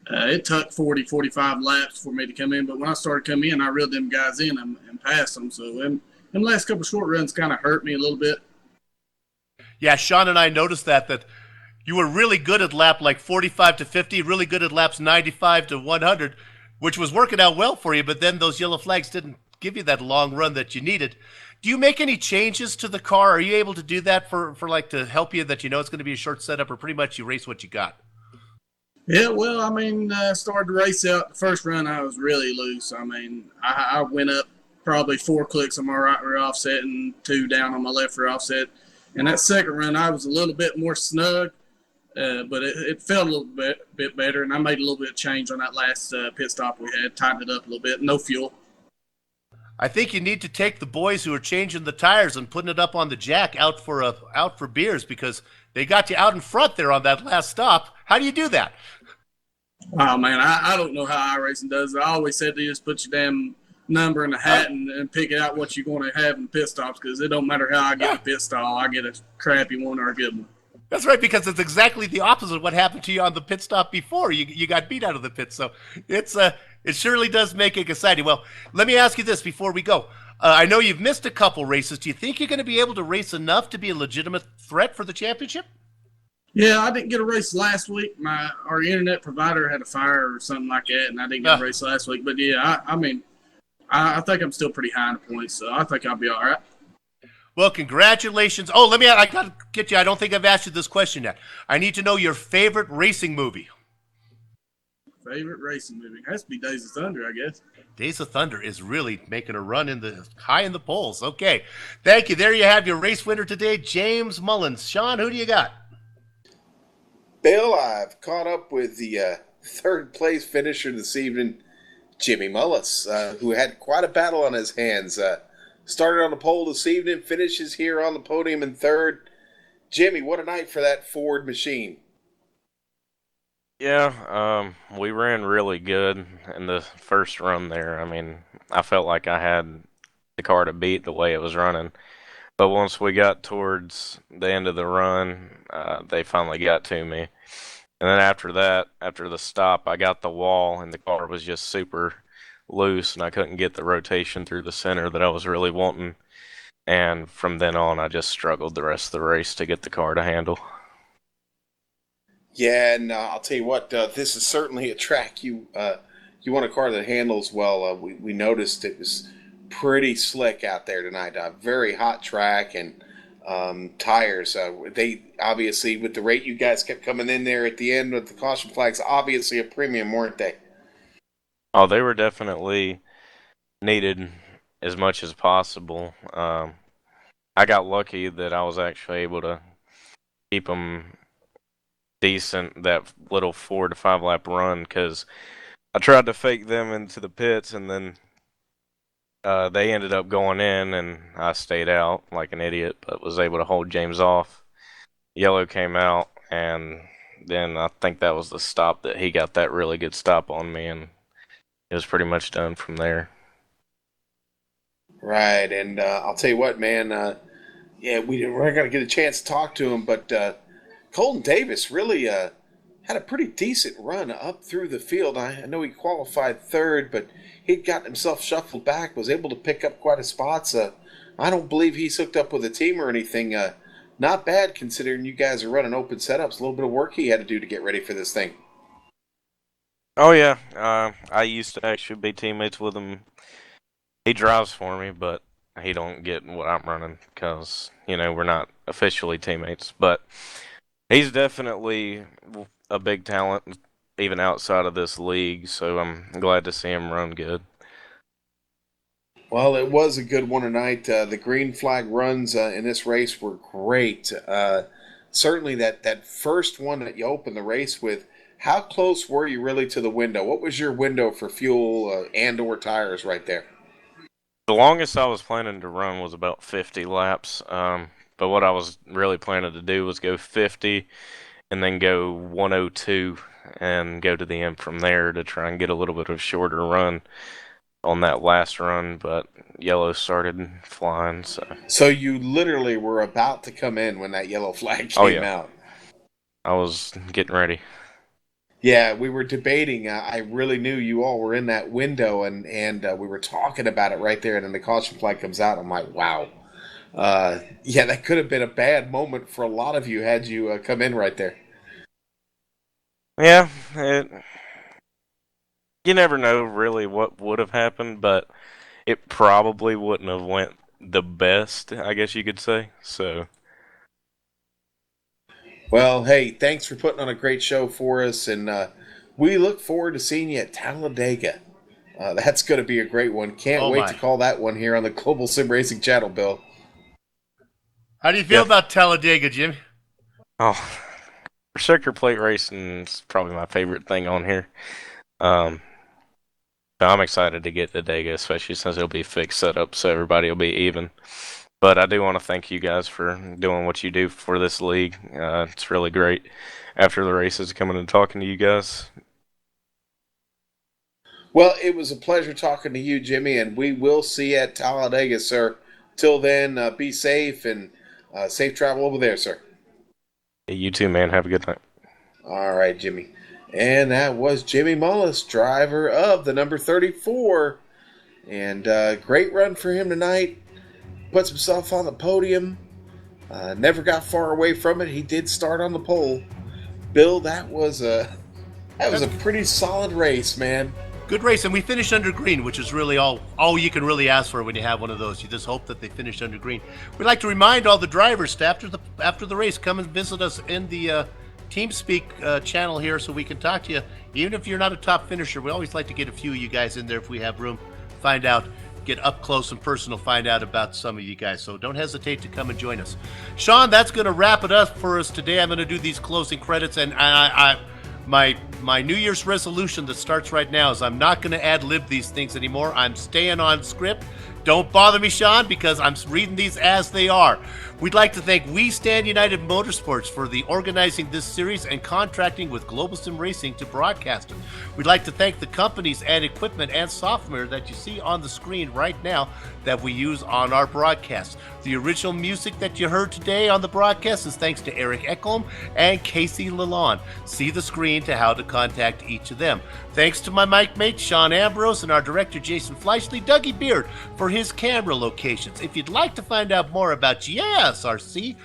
it took 40, 45 laps for me to come in, but when I started coming in, I reeled them guys in and passed them. So them last couple of short runs kind of hurt me a little bit. Yeah, Sean and I noticed that you were really good at lap like 45 to 50, really good at laps 95 to 100, which was working out well for you, but then those yellow flags didn't give you that long run that you needed. Do you make any changes to the car? Are you able to do that for like to help you that you know it's going to be a short setup, or pretty much you race what you got? Yeah, well, I mean, I started to race out. The first run, I was really loose. I mean, I went up probably 4 clicks on my right rear offset and 2 down on my left rear offset. And that second run, I was a little bit more snug, but it felt a little bit better. And I made a little bit of change on that last pit stop we had, tightened it up a little bit. No fuel. I think you need to take the boys who are changing the tires and putting it up on the jack out for beers, because they got you out in front there on that last stop. How do you do that? Oh, man, I don't know how iRacing does it. I always said they just put your damn number in the hat and pick out what you're going to have in pit stops, because it don't matter how I get a pit stall. I get a crappy one or a good one. That's right, because it's exactly the opposite of what happened to you on the pit stop before. You got beat out of the pit, so it surely does make it exciting. Well, let me ask you this before we go. I know you've missed a couple races. Do you think you're going to be able to race enough to be a legitimate threat for the championship? Yeah, I didn't get a race last week. Our internet provider had a fire or something like that, and I didn't get a race last week. But, yeah, I mean, I think I'm still pretty high in the points, so I think I'll be all right. Well, congratulations. Oh, I got to get you. I don't think I've asked you this question yet. I need to know your favorite racing movie. Favorite racing movie? It has to be Days of Thunder, I guess. Days of Thunder is really making a run high in the polls. Okay. Thank you. There you have your race winner today, James Mullins. Sean, who do you got? Bill, I've caught up with the third place finisher this evening, Jimmy Mullis, who had quite a battle on his hands. started on the pole this evening, finishes here on the podium in third. Jimmy, what a night for that Ford machine. Yeah, we ran really good in the first run there. I mean, I felt like I had the car to beat the way it was running. But once we got towards the end of the run, they finally got to me. And then after that, after the stop, I got the wall, and the car was just super loose, and I couldn't get the rotation through the center that I was really wanting. And from then on, I just struggled the rest of the race to get the car to handle. Yeah, and I'll tell you what, this is certainly a track you want a car that handles well. We noticed it was pretty slick out there tonight. Very hot track, and tires. They obviously, with the rate you guys kept coming in there at the end with the caution flags, obviously a premium, weren't they? Oh, they were definitely needed as much as possible. I got lucky that I was actually able to keep them decent that little 4 to 5 lap run, because I tried to fake them into the pits, and then they ended up going in, and I stayed out like an idiot, but was able to hold James off. Yellow came out, and then I think that was the stop that he got that really good stop on me, and it was pretty much done from there. Right, and I'll tell you what, man. We're not going to get a chance to talk to him, but Colton Davis really had a pretty decent run up through the field. I know he qualified third, but he'd gotten himself shuffled back, was able to pick up quite a spots. I don't believe he's hooked up with a team or anything. Not bad considering you guys are running open setups. A little bit of work he had to do to get ready for this thing. Oh, yeah. I used to actually be teammates with him. He drives for me, but he don't get what I'm running because, we're not officially teammates. But he's definitely a big talent, even outside of this league, so I'm glad to see him run good. Well, it was a good one tonight. The green flag runs in this race were great. Certainly that first one that you opened the race with, how close were you really to the window? What was your window for fuel and or tires right there? The longest I was planning to run was about 50 laps, but what I was really planning to do was go 50 and then go 102 and go to the end from there to try and get a little bit of shorter run on that last run, but yellow started flying. So you literally were about to come in when that yellow flag came out. I was getting ready. Yeah, we were debating. I really knew you all were in that window, and we were talking about it right there, and then the caution flag comes out. I'm like, wow. That could have been a bad moment for a lot of you had you come in right there. Yeah, you never know really what would have happened, but it probably wouldn't have went the best, I guess you could say. So, well, hey, thanks for putting on a great show for us, and we look forward to seeing you at Talladega. That's going to be a great one. Can't wait to call that one here on the Global Sim Racing channel, Bill. How do you feel about Talladega, Jim? Oh, circuit plate racing is probably my favorite thing on here. So I'm excited to get to Dega, especially since it'll be fixed setup, so everybody will be even. But I do want to thank you guys for doing what you do for this league. It's really great after the races coming and talking to you guys. Well, it was a pleasure talking to you, Jimmy, and we will see you at Talladega, sir. Till then, be safe and safe travel over there, sir. Hey, you too, man. Have a good night. All right, Jimmy. And that was Jimmy Mullis, driver of the number 34. And great run for him tonight. Puts himself on the podium. Never got far away from it. He did start on the pole. Bill, that was a pretty solid race, man. Good race, and we finished under green, which is really all you can really ask for when you have one of those. You just hope that they finish under green. We'd like to remind all the drivers to, after the race, come and visit us in the TeamSpeak channel here so we can talk to you. Even if you're not a top finisher, we always like to get a few of you guys in there if we have room. Find out, get up close and personal, find out about some of you guys. So don't hesitate to come and join us. Sean, that's going to wrap it up for us today. I'm going to do these closing credits, and my New Year's resolution that starts right now is I'm not going to ad-lib these things anymore. I'm staying on script, Don't bother me, Sean, because I'm reading these as they are. We'd like to thank We Stand United Motorsports for the organizing this series and contracting with Global Sim Racing to broadcast it. We'd like to thank the companies and equipment and software that you see on the screen right now that we use on our broadcasts. The original music that you heard today on the broadcast is thanks to Eric Ekholm and Casey Lalonde. See the screen to how to contact each of them. Thanks to my mic mate Sean Ambrose and our director Jason Fleischley, Dougie Beard for his camera locations. If you'd like to find out more about GSRC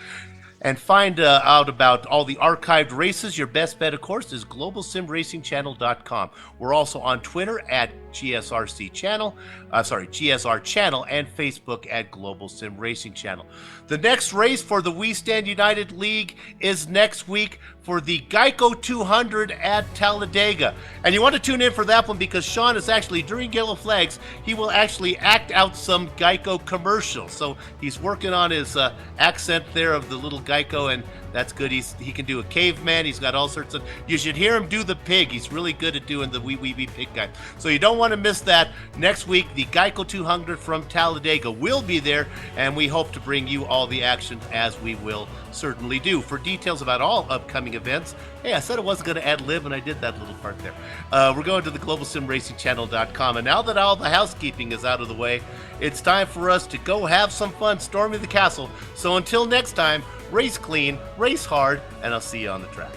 and find out about all the archived races, your best bet, of course, is globalsimracingchannel.com. We're also on Twitter at GSR Channel, and Facebook at Global Sim Racing Channel. The next race for the We Stand United League is next week for the Geico 200 at Talladega. And you want to tune in for that one because Sean is actually, during Yellow Flags, he will actually act out some Geico commercials. So he's working on his accent there of the little Geico, and that's good. He can do a caveman. He's got all sorts of... You should hear him do the pig. He's really good at doing the wee pig guy. So you don't want to miss that. Next week, the Geico 200 from Talladega will be there, and we hope to bring you all the action as we will certainly do. For details about all upcoming events, hey, I said I wasn't going to ad-lib, and I did that little part there. We're going to the globalsimracingchannel.com, and now that all the housekeeping is out of the way, it's time for us to go have some fun storming the castle. So until next time, race clean, race hard, and I'll see you on the track.